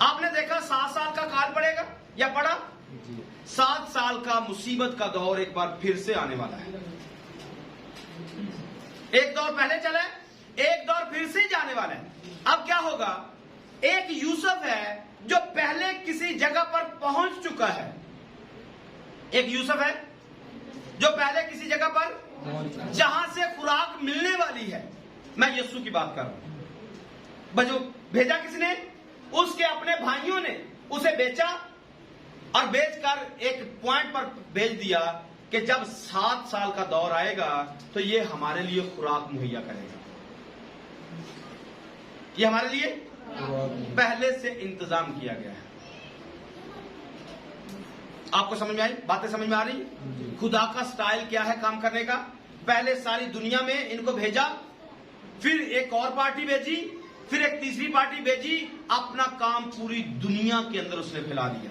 आपने देखा 7 साल का काल पड़ेगा या पड़ा? 7 साल का मुसीबत का दौर एक बार फिर से आने वाला है। एक दौर पहले चला है, एक दौर फिर से जाने वाला है। अब क्या होगा? एक यूसुफ है जो पहले किसी जगह पर पहुंच चुका है। एक यूसुफ है जो पहले किसी जगह पर जहां से खुराक मिलने वाली है। मैं यीशु की बात कर रहा हूं। बजो भेजा किसने? उसके अपने भाइयों ने उसे बेचा और बेचकर एक पॉइंट पर भेज दिया कि जब 7 साल का दौर आएगा तो ये हमारे लिए खुराक मुहैया करेगा। ये हमारे लिए पहले से इंतजाम किया गया है। आपको समझ में आई? बातें समझ में आ रही? खुदा का स्टाइल क्या है काम करने का? पहले सारी दुनिया में इनको भेजा, फिर एक और पार्टी भेजी, फिर एक तीसरी पार्टी भेजी। अपना काम पूरी दुनिया के अंदर उसने फैला दिया।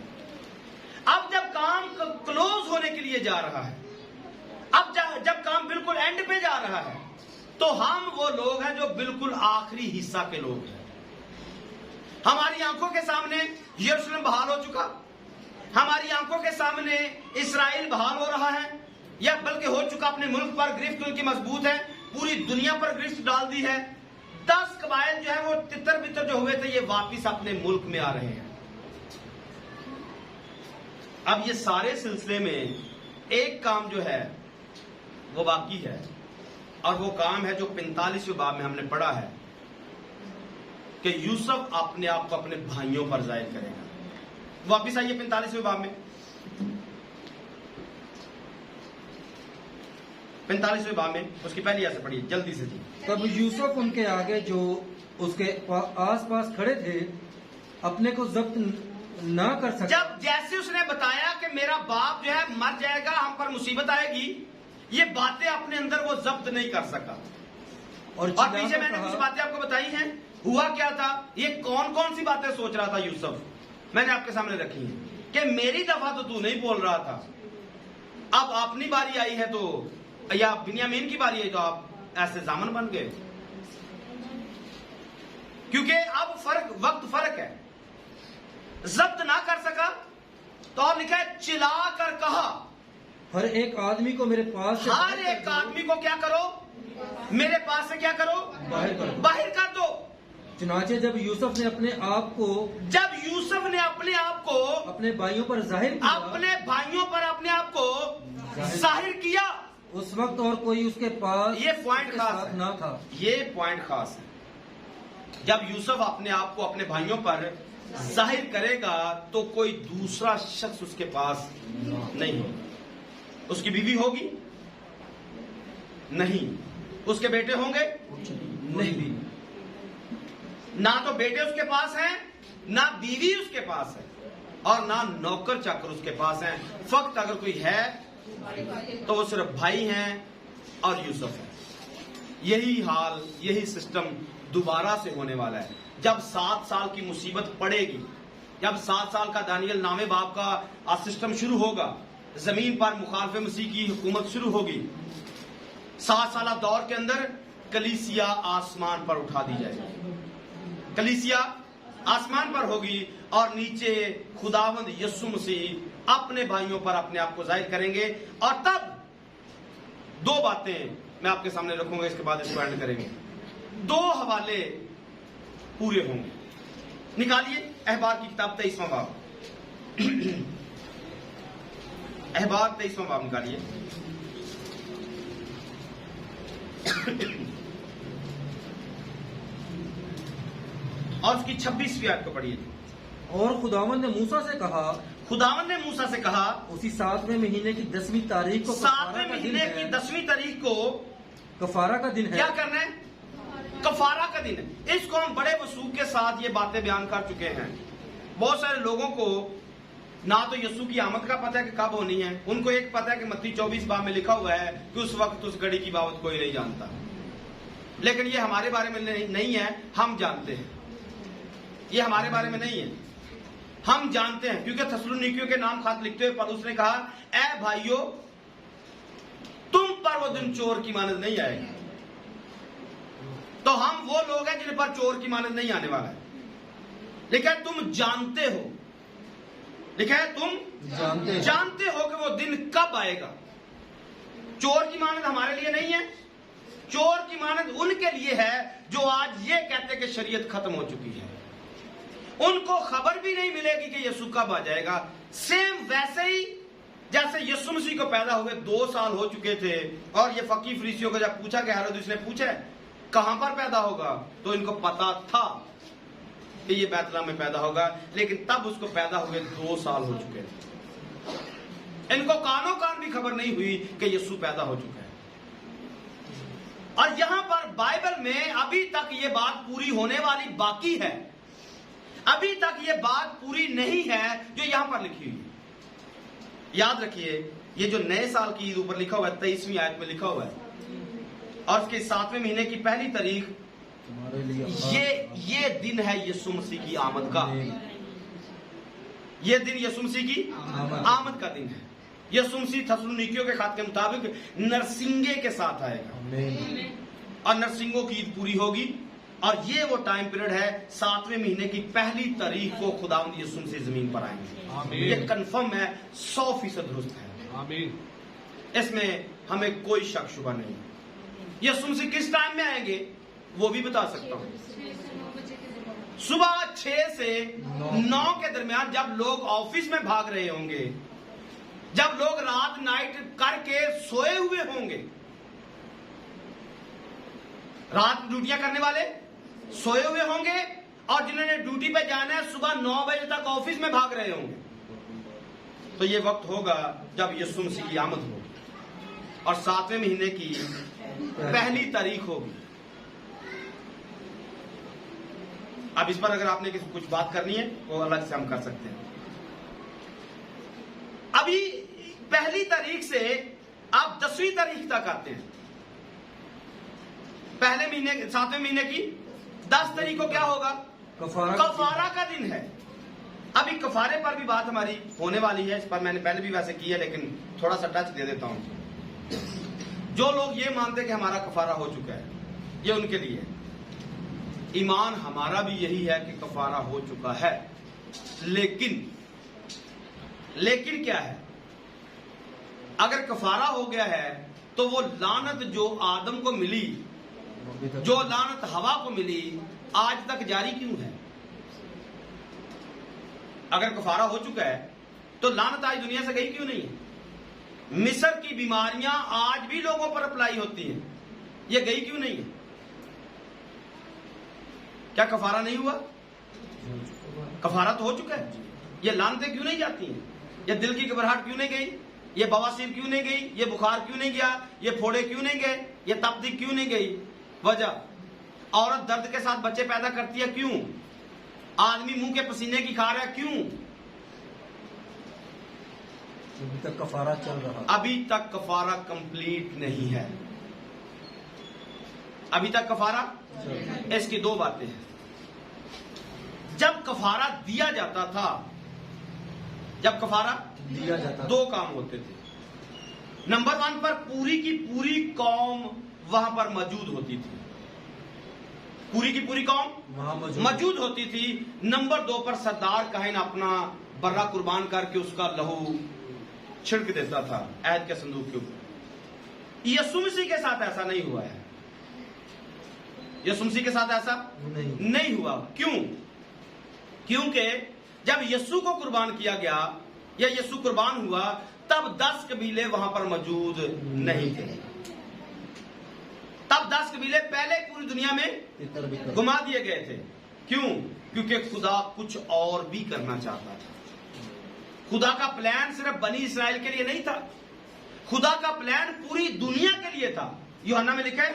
अब जब काम क्लोज होने के लिए जा रहा है, अब जब काम बिल्कुल एंड पे जा रहा है, तो हम वो लोग हैं जो बिल्कुल आखिरी हिस्सा के लोग हैं। हमारी आंखों के सामने यरूशलेम बहाल हो चुका, हमारी आंखों के सामने इस्राएल बहाल हो रहा है, या बल्कि हो चुका। अपने मुल्क पर गिरफ्त उनकी मजबूत है, पूरी दुनिया पर गिरफ्त डाल दी है। 10 कबाइल जो है वो तितर बितर जो हुए थे, ये वापिस अपने मुल्क में आ रहे हैं। अब ये सारे सिलसिले में एक काम जो है वो बाकी है, और वो काम है जो 45वें बाब में हमने पढ़ा है कि यूसुफ अपने आप को अपने भाइयों पर जाहिर करेगा। वापिस आइए 45वें बाब में। 45वें बाब में उसकी पहली आयत पढ़िए जल्दी से जी। तब यूसुफ उनके आगे जो उसके आस पास खड़े थे अपने को जब्त ना कर सका। जब जैसे उसने बताया कि मेरा बाप जो है मर जाएगा, हम पर मुसीबत आएगी, ये बातें अपने अंदर वो जब्त नहीं कर सका। और पीछे मैंने कुछ बातें आपको बताई हैं। हुआ क्या था? ये कौन कौन सी बातें सोच रहा था यूसुफ, मैंने आपके सामने रखी है कि मेरी दफा तो तू नहीं बोल रहा था, अब अपनी बारी आई है तो, या बिन्यामीन की बारी आई तो आप ऐसे जामन बन गए। क्योंकि अब वक्त फर्क है। जब्त ना कर सका तो और लिखा है चिल्ला कर कहा, हर एक आदमी को मेरे पास से हर एक आदमी को क्या करो? मेरे पास से क्या करो? बाहर कर दो। चुनाचे जब यूसुफ ने अपने आप को अपने भाइयों पर जाहिर किया, अपने भाइयों पर अपने आप को जाहिर किया, उस वक्त और कोई उसके पास ये पॉइंट खास ना था। ये पॉइंट खास है। जब यूसुफ अपने आप को अपने भाइयों पर जाहिर करेगा तो कोई दूसरा शख्स उसके पास नहीं होगा। उसकी बीवी होगी नहीं, उसके बेटे होंगे नहीं, ना तो बेटे उसके पास हैं, ना बीवी उसके पास है, और ना नौकर चाकर उसके पास हैं। फक्त अगर कोई है तो वो सिर्फ भाई हैं और यूसुफ है। यही हाल, यही सिस्टम दोबारा से होने वाला है। जब 7 साल की मुसीबत पड़ेगी, जब 7 साल का दानियल नामे बाप का सिस्टम शुरू होगा, जमीन पर मुखालफे मसीह की हुकूमत शुरू होगी। 7 साल दौर के अंदर कलीसिया आसमान पर उठा दी जाएगी। कलीसिया आसमान पर होगी और नीचे खुदावंद यीशु मसीह अपने भाइयों पर अपने आप को जाहिर करेंगे। और तब 2 बातें मैं आपके सामने रखूंगा, इसके बाद इसको एंड करेंगे। 2 हवाले पूरे होंगे। निकालिए अहबार की किताब 23वां बाब, अहबार 23वां बाब निकालिए। और उसकी 26वीं आयत को पढ़िए। और खुदावंद ने मूसा से कहा, खुदावंद ने मूसा से कहा, उसी 7वें महीने की 10वीं तारीख को, 7वें महीने की 10वीं तारीख को कफारा का दिन है। क्या करना है? कफारा का दिन है। इसको हम बड़े वसूख के साथ ये बातें बयान कर चुके हैं। बहुत सारे लोगों को ना तो यीशु की आमद का पता है कि कब होनी है, उनको एक पता है कि मत्ती 24 बाब में लिखा हुआ है कि उस वक्त उस घड़ी की बाबत कोई नहीं जानता। लेकिन ये हमारे बारे में नहीं है, हम जानते हैं। ये हमारे बारे में नहीं है। हम जानते हैं, क्योंकि थस्सलुनीकियों के नाम खत लिखते हुए पौलुस ने कहा, ऐ भाइयों, तुम पर वो दिन चोर की मानद नहीं आएगा। तो हम वो लोग हैं जिन पर चोर की मानद नहीं आने वाला है। लिखा है तुम जानते हो, लिखा है तुम जानते हो कि वो दिन कब आएगा। चोर की मानद हमारे लिए नहीं है, चोर की मानद उनके लिए है जो आज ये कहते कि शरीयत खत्म हो चुकी है। उनको खबर भी नहीं मिलेगी कि यीशु कब आ जाएगा। सेम वैसे ही जैसे यीशु मसीह को पैदा हुए 2 साल हो चुके थे, और ये फकीह फरीसियों को जब पूछा कि हेरोदेस ने पूछा कहां पर पैदा होगा, तो इनको पता था कि ये बैतलहम में पैदा होगा, लेकिन तब उसको पैदा हुए 2 साल हो चुके थे। इनको कानों कान भी खबर नहीं हुई कि यीशु पैदा हो चुका है। और यहां पर बाइबल में अभी तक ये बात पूरी होने वाली बाकी है। अभी तक ये बात पूरी नहीं है जो यहां पर लिखी हुई है। याद रखिए, ये जो नए साल की ईद ऊपर लिखा हुआ है 23वीं आयत में लिखा हुआ है, और उसके 7वें महीने की पहली तारीख, ये दिन है यीशु मसीह की आमद का। ये दिन यीशु मसीह की आमद का दिन है। यीशु मसीह थस्सलुनीकियों के खत के मुताबिक नरसिंगे के साथ आएगा, और नरसिंगों की ईद पूरी होगी। और ये वो टाइम पीरियड है 7वें महीने की पहली तारीख को खुदावंद यीशु मसीह जमीन पर आएंगे। ये कंफर्म है, 100% दुरुस्त है। इसमें हमें कोई शक शुबा नहीं। यीशु मसीह किस टाइम में आएंगे वो भी बता सकता हूं, सुबह 6 से 9 के दरमियान, जब लोग ऑफिस में भाग रहे होंगे, जब लोग रात नाइट करके सोए हुए होंगे। रात ड्यूटियां करने वाले सोए हुए होंगे, और जिन्होंने ड्यूटी पे जाना है सुबह 9 बजे तक ऑफिस में भाग रहे होंगे। तो ये वक्त होगा जब यीशु मसीह की आमद होगी, और 7वें महीने की पहली तारीख होगी। अब इस पर अगर आपने कुछ बात करनी है वो अलग से हम कर सकते हैं। अभी पहली तारीख से आप 10वीं तारीख तक आते हैं। पहले महीने 7वें महीने की 10 तारीख को क्या होगा? कफारा का दिन है। अभी कफारे पर भी बात हमारी होने वाली है। इस पर मैंने पहले भी वैसे की है, लेकिन थोड़ा सा टच दे देता हूं। जो लोग ये मानते हैं कि हमारा कफारा हो चुका है, ये उनके लिए। ईमान हमारा भी यही है कि कफारा हो चुका है, लेकिन क्या है? अगर कफारा हो गया है तो वो लानत जो आदम को मिली, जो लानत हवा को मिली, आज तक जारी क्यों है? अगर कफारा हो चुका है तो लानत आज दुनिया से गई क्यों नहीं है? मिस्र की बीमारियां आज भी लोगों पर अप्लाई होती हैं, ये गई क्यों नहीं है? क्या कफारा नहीं हुआ? कफारा तो हो चुका है। ये लानतें क्यों नहीं जाती हैं? ये दिल की घबराहट क्यों नहीं गई? ये बवासीर क्यों नहीं गई? ये बुखार क्यों नहीं गया? ये फोड़े क्यों नहीं गए? ये तपदी क्यों नहीं गई? वजह, औरत दर्द के साथ बच्चे पैदा करती है, क्यों? आदमी मुंह के पसीने की खा रहा है, क्यों? अभी तक कफारा चल रहा। अभी तक कफारा कंप्लीट नहीं है। अभी तक कफारा, इसकी दो बातें हैं। जब कफारा दिया जाता था, जब कफारा दिया जाता, दो काम होते थे। नंबर 1 पर पूरी की पूरी कौम वहां पर मौजूद होती थी। पूरी की पूरी कौम वहां मौजूद होती थी। नंबर 2 पर सरदार काहिन अपना बर्रा कुर्बान करके उसका लहू छिड़क देता था ऐद के संदूक के ऊपर। यीशु मसीह के साथ ऐसा नहीं हुआ है। यीशु मसीह के साथ ऐसा नहीं हुआ। क्यों? क्योंकि जब यीशु को कुर्बान किया गया या यीशु कुर्बान हुआ, तब 10 कबीले वहां पर मौजूद नहीं थे। तब 10 कबीले पहले पूरी दुनिया में घुमा दिए गए थे। क्यों? क्योंकि खुदा कुछ और भी करना चाहता था। खुदा का प्लान सिर्फ बनी इस्राएल के लिए नहीं था, खुदा का प्लान पूरी दुनिया के लिए था। यूहन्ना में लिखा है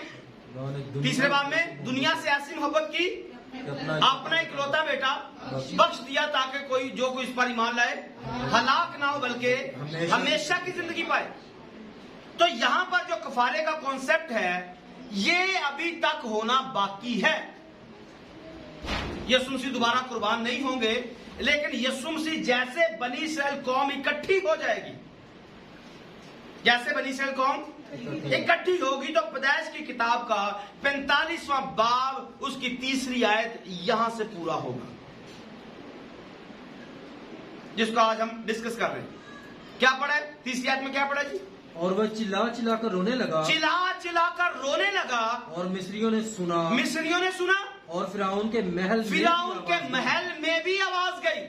3 बाब में, दुनिया से ऐसी मोहब्बत की अपना इकलौता बेटा बख्श दिया ताकि कोई जो कोई इस पर ईमान लाए हलाक ना हो बल्कि हमेशा की जिंदगी पाए। तो यहां पर जो कफारे का कॉन्सेप्ट है, ये अभी तक होना बाकी है। यीशु मसीह दोबारा कुर्बान नहीं होंगे लेकिन यीशु मसीह जैसे बनी इस्राएल कौम इकट्ठी हो जाएगी, जैसे बनी इस्राएल कौम इकट्ठी होगी, तो पैदाइश की किताब का 45वां बाब उसकी 3री आयत यहां से पूरा होगा, जिसको आज हम डिस्कस कर रहे हैं। क्या पढ़ा है 3री आयत में? क्या पढ़ा जी? और वह चिल्ला चिल्ला कर रोने लगा, चिल्ला चिल्ला कर रोने लगा, और मिस्रियों ने सुना, मिस्रियों ने सुना, और फिरौन के महल में भी आवाज गई।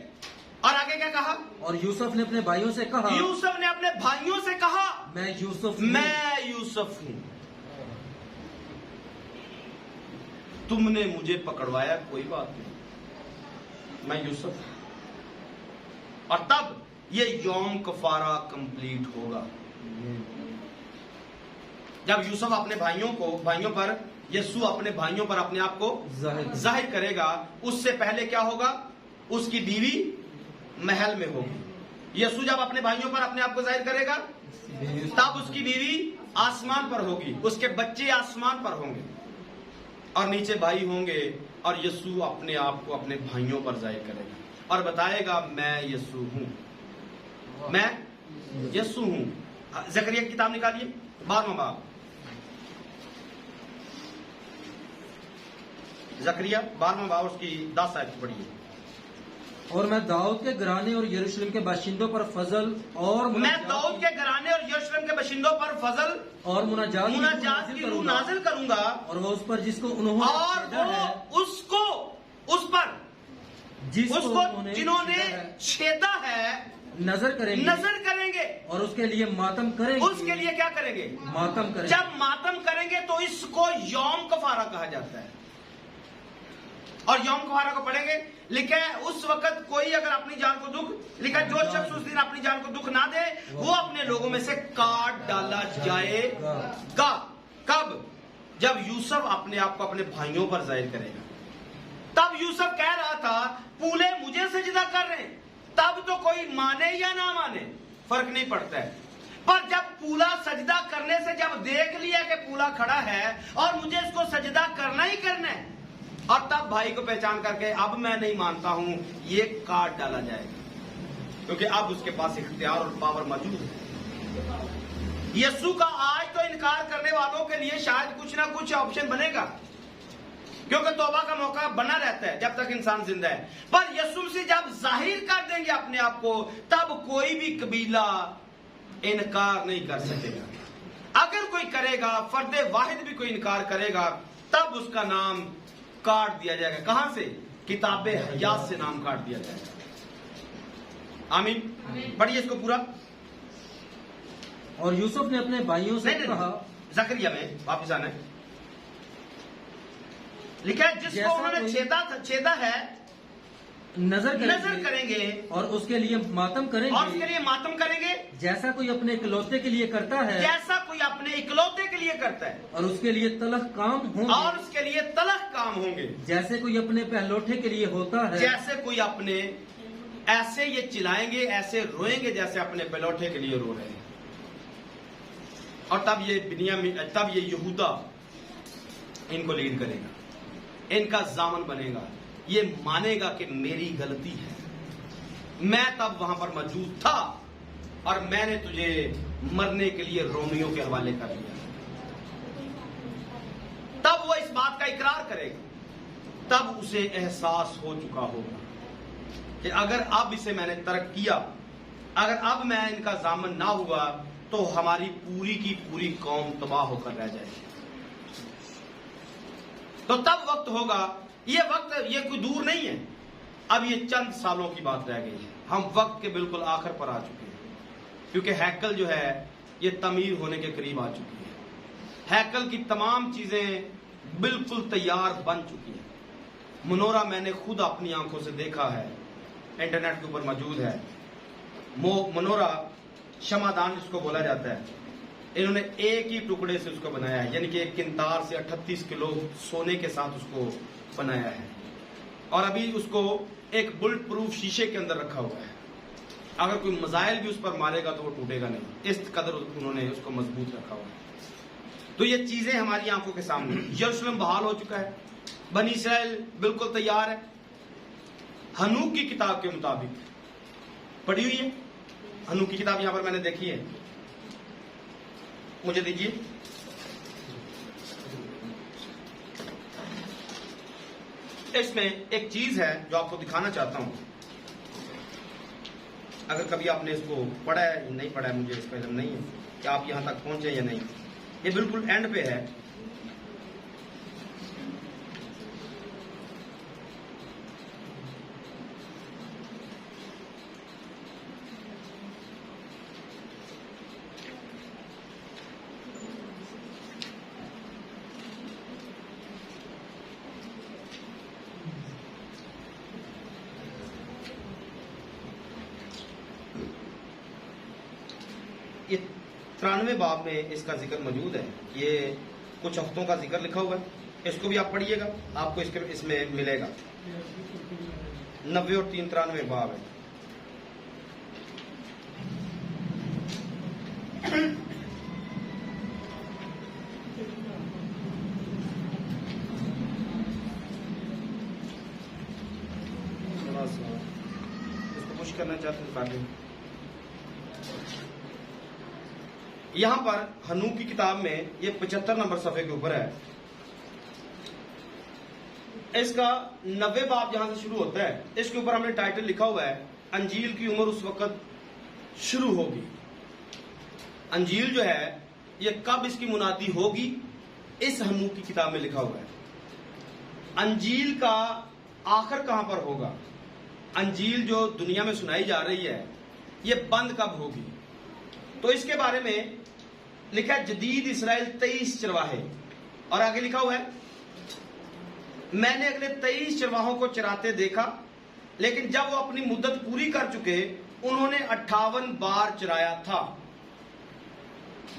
और आगे क्या कहा? और यूसुफ ने अपने भाइयों से कहा, यूसुफ ने अपने भाइयों से कहा, मैं यूसुफ हूं, तुमने मुझे पकड़वाया, कोई बात नहीं, मैं यूसुफ हूं। और तब ये यौम कफारा कंप्लीट होगा, जब यूसुफ अपने भाइयों पर, यीशु अपने भाइयों पर अपने आप को जाहिर करेगा। उससे पहले क्या होगा? उसकी बीवी महल में होगी। यीशु जब अपने भाइयों पर अपने आप को जाहिर करेगा, तब उसकी बीवी आसमान पर होगी, उसके बच्चे आसमान पर होंगे, और नीचे भाई होंगे, और यीशु अपने आप को अपने भाइयों पर जाहिर करेगा और बताएगा, मैं यीशु हूं, मैं यीशु हूं। जकरिया की किताब निकालिए, 12वां बाब, जकरिया 12वां बाब, उसकी 10 आयत पढ़िए। और मैं दाऊद के घराने और यरूशलेम के बाशिंदों पर फजल और दाऊद के घराने और यरूशलेम के बाशिंदों पर फजल और मुनाजात की रूह नाजिल करूंगा, और वो उस पर जिसको उन्होंने जिन्होंने छेदा है नजर करेंगे, और उसके लिए मातम करेंगे। उसके लिए क्या करेंगे? मातम करेंगे। जब मातम करेंगे तो इसको यौम कफारा कहा जाता है। और यौम कफारा को पढ़ेंगे, लिखा है उस वक्त कोई अगर अपनी जान को दुख, लिखा है जो शख्स उस दिन अपनी जान को दुख ना दे, वो अपने लोगों में से काट डाला जाएगा। कब? जब यूसुफ अपने आप को अपने भाइयों पर जाहिर करेगा। तब यूसुफ कह रहा था, पूले मुझे सजदा कर रहे हैं, तब तो कोई माने या ना माने फर्क नहीं पड़ता है, पर जब पूला सजदा करने से जब देख लिया कि पूला खड़ा है और मुझे इसको सजदा करना ही करना है, और तब भाई को पहचान करके अब मैं नहीं मानता हूं, ये काट डाला जाएगा, क्योंकि अब उसके पास इख्तियार और पावर मौजूद है। यीशु का आज तो इनकार करने वालों के लिए शायद कुछ ना कुछ ऑप्शन बनेगा, क्योंकि तौबा का मौका बना रहता है जब तक इंसान जिंदा है। पर यीशु से जब जाहिर कर देंगे अपने आप को, तब कोई भी कबीला इनकार नहीं कर सकेगा। अगर कोई करेगा, फर्दे वाहिद भी कोई इनकार करेगा, तब उसका नाम काट दिया जाएगा। कहां से? किताबे हयात से नाम काट दिया जाएगा। आमीन। पढ़िए इसको पूरा। और यूसुफ ने अपने भाइयों से कहा, जकरिया में वापस आना है, लिखा है जिसको उन्होंने छेदा है नजर करेंगे और उसके लिए मातम करेंगे, जैसा कोई अपने इकलौते के लिए करता है, और उसके लिए तलख काम होंगे, जैसे कोई अपने पहलौठे के लिए होता है, जैसे कोई अपने, ऐसे ये चिल्लाएंगे, ऐसे रोएंगे जैसे अपने पहलौठे के लिए रो रहे हैं। और तब ये यहूदा इनको लीड करेगा, इनका जामन बनेगा, ये मानेगा कि मेरी गलती है, मैं तब वहां पर मौजूद था और मैंने तुझे मरने के लिए रोमियों के हवाले कर दिया। तब वो इस बात का इकरार करेगा, तब उसे एहसास हो चुका होगा कि अगर अब इसे मैंने तर्क किया, अगर अब मैं इनका जामन ना हुआ, तो हमारी पूरी की पूरी कौम तबाह होकर रह जाएगी। तो तब वक्त होगा, ये कोई दूर नहीं है, अब ये चंद सालों की बात रह गई है। हम वक्त के बिल्कुल आखिर पर आ चुके हैं, क्योंकि हैकल जो है ये तमीर होने के करीब आ चुकी है। हैकल की तमाम चीजें बिल्कुल तैयार बन चुकी है। मनोरा मैंने खुद अपनी आंखों से देखा है, इंटरनेट के ऊपर मौजूद है। मनोरा क्षमादान जिसको बोला जाता है, इन्होंने एक ही टुकड़े से उसको बनाया है, यानी कि एक किंतार से 38 किलो सोने के साथ उसको बनाया है, और अभी उसको एक बुलेट प्रूफ शीशे के अंदर रखा हुआ है। अगर कोई मिसाइल भी उस पर मारेगा तो वो टूटेगा नहीं, इस कदर उन्होंने उसको मजबूत रखा हुआ है। तो ये चीजें हमारी आंखों के सामने। यरूशलेम बहाल हो चुका है, बनी इस्राएल बिल्कुल तैयार है, हनूक की किताब के मुताबिक पढ़ी हुई है। हनूक की किताब यहां पर मैंने देखी है, मुझे दीजिए। इसमें एक चीज है जो आपको दिखाना चाहता हूं। अगर कभी आपने इसको पढ़ा है, नहीं पढ़ा है, मुझे इसका इल्म नहीं है कि आप यहां तक पहुंचे या नहीं। ये बिल्कुल एंड पे है। ये 93 बाब में इसका जिक्र मौजूद है। ये कुछ हफ्तों का जिक्र लिखा हुआ है, इसको भी आप पढ़िएगा, आपको इसमें मिलेगा। 90 और 3 93 बाब है। थोड़ा सा इसको पुश करना चाहते हैं बाकी। यहां पर हनूक की किताब में ये 75 नंबर सफे के ऊपर है। इसका 90 बाब जहां से शुरू होता है, इसके ऊपर हमने टाइटल लिखा हुआ है, अंजील की उम्र उस वक्त शुरू होगी। अंजील जो है ये कब इसकी मुनादी होगी, इस हनूक की किताब में लिखा हुआ है। अंजील का आखिर कहां पर होगा, अंजील जो दुनिया में सुनाई जा रही है ये बंद कब होगी, तो इसके बारे में लिखा है जदीद इसराइल 23 चरवाहे। और आगे लिखा हुआ है, मैंने अगले 23 चरवाहों को चराते देखा, लेकिन जब वो अपनी मुद्दत पूरी कर चुके उन्होंने 58 बार चराया था।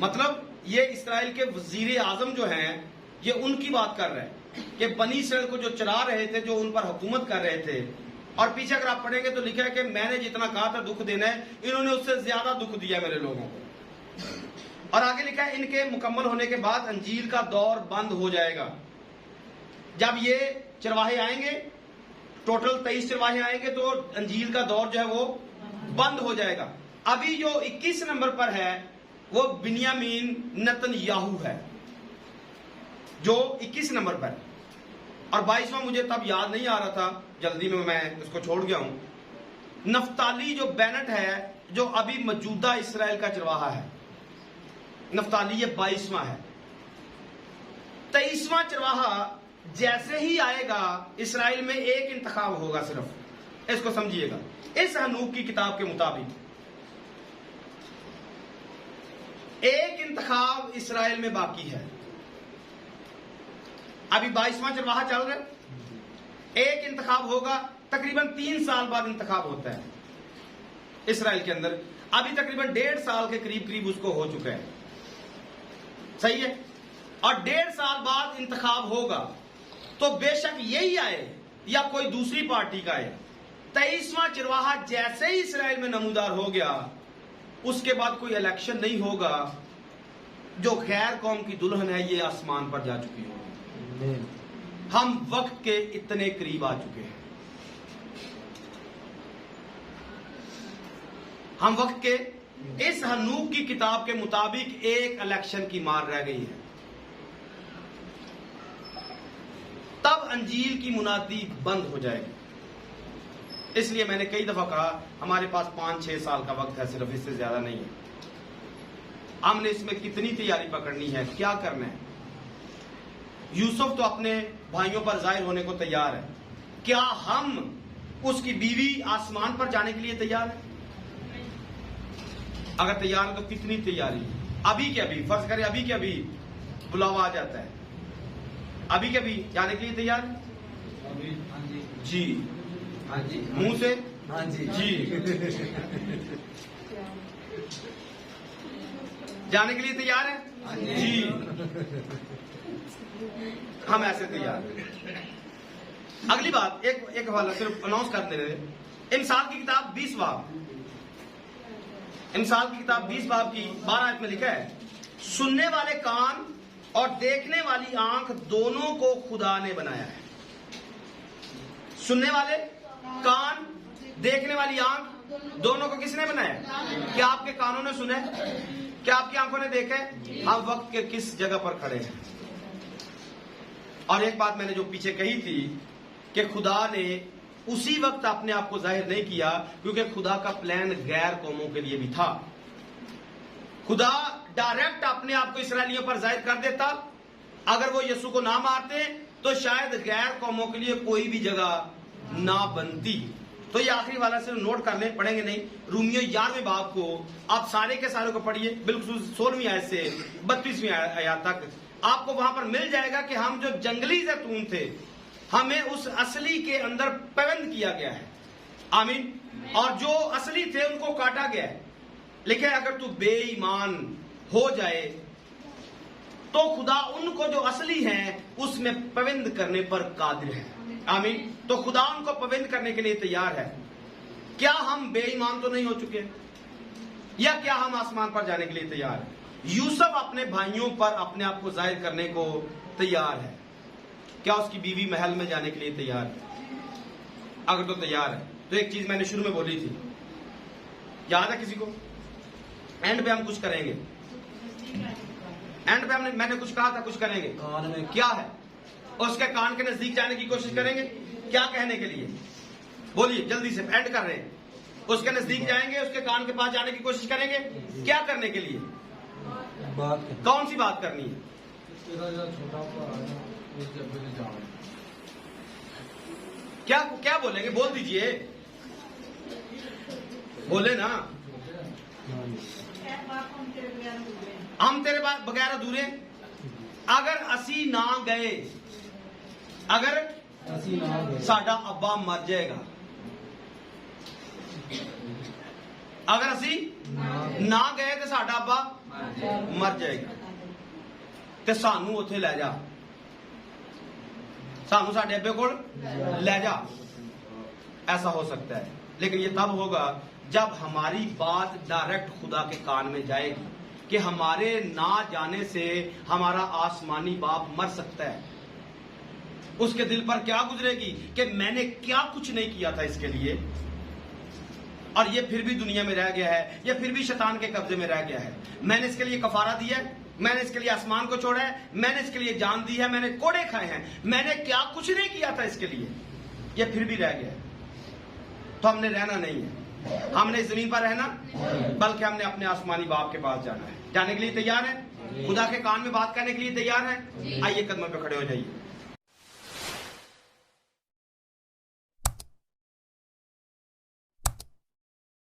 मतलब ये इसराइल के वजीर आजम जो हैं ये उनकी बात कर रहे हैं कि बनी इसराइल को जो चरा रहे थे, जो उन पर हुकूमत कर रहे थे। और पीछे अगर आप पढ़ेंगे तो लिखा है कि मैंने जितना कहा था दुख देना है, इन्होंने उससे ज्यादा दुख दिया मेरे लोगों को। और आगे लिखा है, इनके मुकम्मल होने के बाद अंजील का दौर बंद हो जाएगा। जब ये चरवाहे आएंगे, टोटल 23 चरवाहे आएंगे, तो अंजील का दौर जो है वो बंद हो जाएगा। अभी जो 21 नंबर पर है वो बिन्यामीन नेतन्याहू है, जो 21 नंबर पर। और 22वां मुझे तब याद नहीं आ रहा था, जल्दी में मैं उसको छोड़ गया हूं। नफ्ताली जो बेनेट है, जो अभी मौजूदा इसराइल का चरवाहा है, नफ्ताली ये 22वां है। 23वां चरवाहा जैसे ही आएगा, इसराइल में एक इंतखाब होगा सिर्फ, इसको समझिएगा। इस हनूक की किताब के मुताबिक एक इंतखाब इसराइल में बाकी है। अभी 22वां चरवाहा चल रहा है, एक इंतखाब होगा, तकरीबन 3 साल बाद इंतखाब होता है इसराइल के अंदर। अभी तकरीबन 1.5 साल के करीब करीब उसको हो चुका है, सही है। और 1.5 साल बाद इंतखाब होगा, तो बेशक यही आए या कोई दूसरी पार्टी का आए। 23वां चरवाहा जैसे ही इसराइल में नमूदार हो गया, उसके बाद कोई इलेक्शन नहीं होगा। जो गैर कौम की दुल्हन है ये आसमान पर जा चुकी होगी। हम वक्त के इतने करीब आ चुके हैं, हम वक्त के। इस हनूक की किताब के मुताबिक एक इलेक्शन की मार रह गई है, तब अंजील की मुनादी बंद हो जाएगी। इसलिए मैंने कई दफा कहा हमारे पास 5-6 साल का वक्त है सिर्फ, इससे ज्यादा नहीं है। हमने इसमें कितनी तैयारी पकड़नी है, क्या करना है। यूसुफ तो अपने भाइयों पर जाहिर होने को तैयार है, क्या हम उसकी बीवी आसमान पर जाने के लिए तैयार है? अगर तैयार है तो कितनी तैयारी, अभी के अभी, फर्ज करें अभी के अभी बुलावा आ जाता है, अभी के अभी जाने के लिए तैयार है? जी हाँ जी, मुंह से हाँ जी, जी जाने के लिए तैयार है? जी हम ऐसे तैयार हैं। अगली बात, एक हवाला सिर्फ अनाउंस कर दे रहे। इमसाल की किताब 20 बाब, इमसाल की किताब 20 बाब की 12 आयत में लिखा है, सुनने वाले कान और देखने वाली आंख दोनों को खुदा ने बनाया है। सुनने वाले कान, देखने वाली आंख, दोनों को किसने बनाया? क्या आपके कानों ने सुने? क्या आपकी आंखों ने देखे? हम वक्त के किस जगह पर खड़े हैं? और एक बात मैंने जो पीछे कही थी कि खुदा ने उसी वक्त अपने आप को जाहिर नहीं किया, क्योंकि खुदा का प्लान गैर कौमों के लिए भी था। खुदा डायरेक्ट अपने आप को इसराइलियों पर जाहिर कर देता। अगर वो यीशु को ना मारते तो शायद गैर कौमों के लिए कोई भी जगह ना बनती। तो ये आखिरी वाला सिर्फ नोट कर लें, पढ़ेंगे नहीं। रोमियो 11वें बाब को आप सारे के सारे को पढ़िए, बिल्कुल 16वीं आयत से 32वीं आयत तक आपको वहां पर मिल जाएगा कि हम जो जंगली जैतून थे, हमें उस असली के अंदर पाबंद किया गया है। आमीन। और जो असली थे उनको काटा गया है। लेकिन अगर तू बेईमान हो जाए तो खुदा उनको जो असली हैं उसमें पाबंद करने पर कादिर है। आमीन। तो खुदा उनको पाबंद करने के लिए तैयार है। क्या हम बेईमान तो नहीं हो चुके, या क्या हम आसमान पर जाने के लिए तैयार हैं? यूसुफ अपने भाइयों पर अपने आप को जाहिर करने को तैयार है। क्या उसकी बीवी महल में जाने के लिए तैयार है? अगर तो तैयार है तो एक चीज मैंने शुरू में बोली थी, याद है किसी को? एंड पे हम कुछ करेंगे। एंड पे मैंने कुछ कहा था, कुछ करेंगे। कान में क्या है? उसके कान के नजदीक जाने की कोशिश करेंगे। क्या कहने के लिए? बोलिए जल्दी से, एंड कर रहे हैं। उसके नजदीक जाएंगे, उसके कान के पास जाने की कोशिश करेंगे। क्या करने के लिए? बात कौन सी बात करनी है? क्या क्या बोलेंगे? बोल दीजिए, बोले ना। हम तेरे बगैर अधूरे। अगर असी ना गए, अगर साडा अब्बा मर जाएगा, अगर असी ना गए तो साडा अब्बा मर जाएगा, ते सानू उथे ले जा, सानू साडे अब्बे कोल ले जा। ऐसा हो सकता है, लेकिन ये तब होगा जब हमारी बात डायरेक्ट खुदा के कान में जाएगी कि हमारे ना जाने से हमारा आसमानी बाप मर सकता है। उसके दिल पर क्या गुजरेगी कि मैंने क्या कुछ नहीं किया था इसके लिए, और ये फिर भी दुनिया में रह गया है, ये फिर भी शैतान के कब्जे में रह गया है। मैंने इसके लिए कफारा दिया है, मैंने इसके लिए आसमान को छोड़ा है, मैंने इसके लिए जान दी है, मैंने कोड़े खाए हैं, मैंने क्या कुछ नहीं किया था इसके लिए, ये फिर भी रह गया है। तो हमने रहना नहीं है, हमने इस जमीन पर रहना, बल्कि हमने अपने आसमानी बाप के पास जाना है। जाने के लिए तैयार है? खुदा के कान में बात करने के लिए तैयार है? आइए कदमों पे खड़े हो जाइए।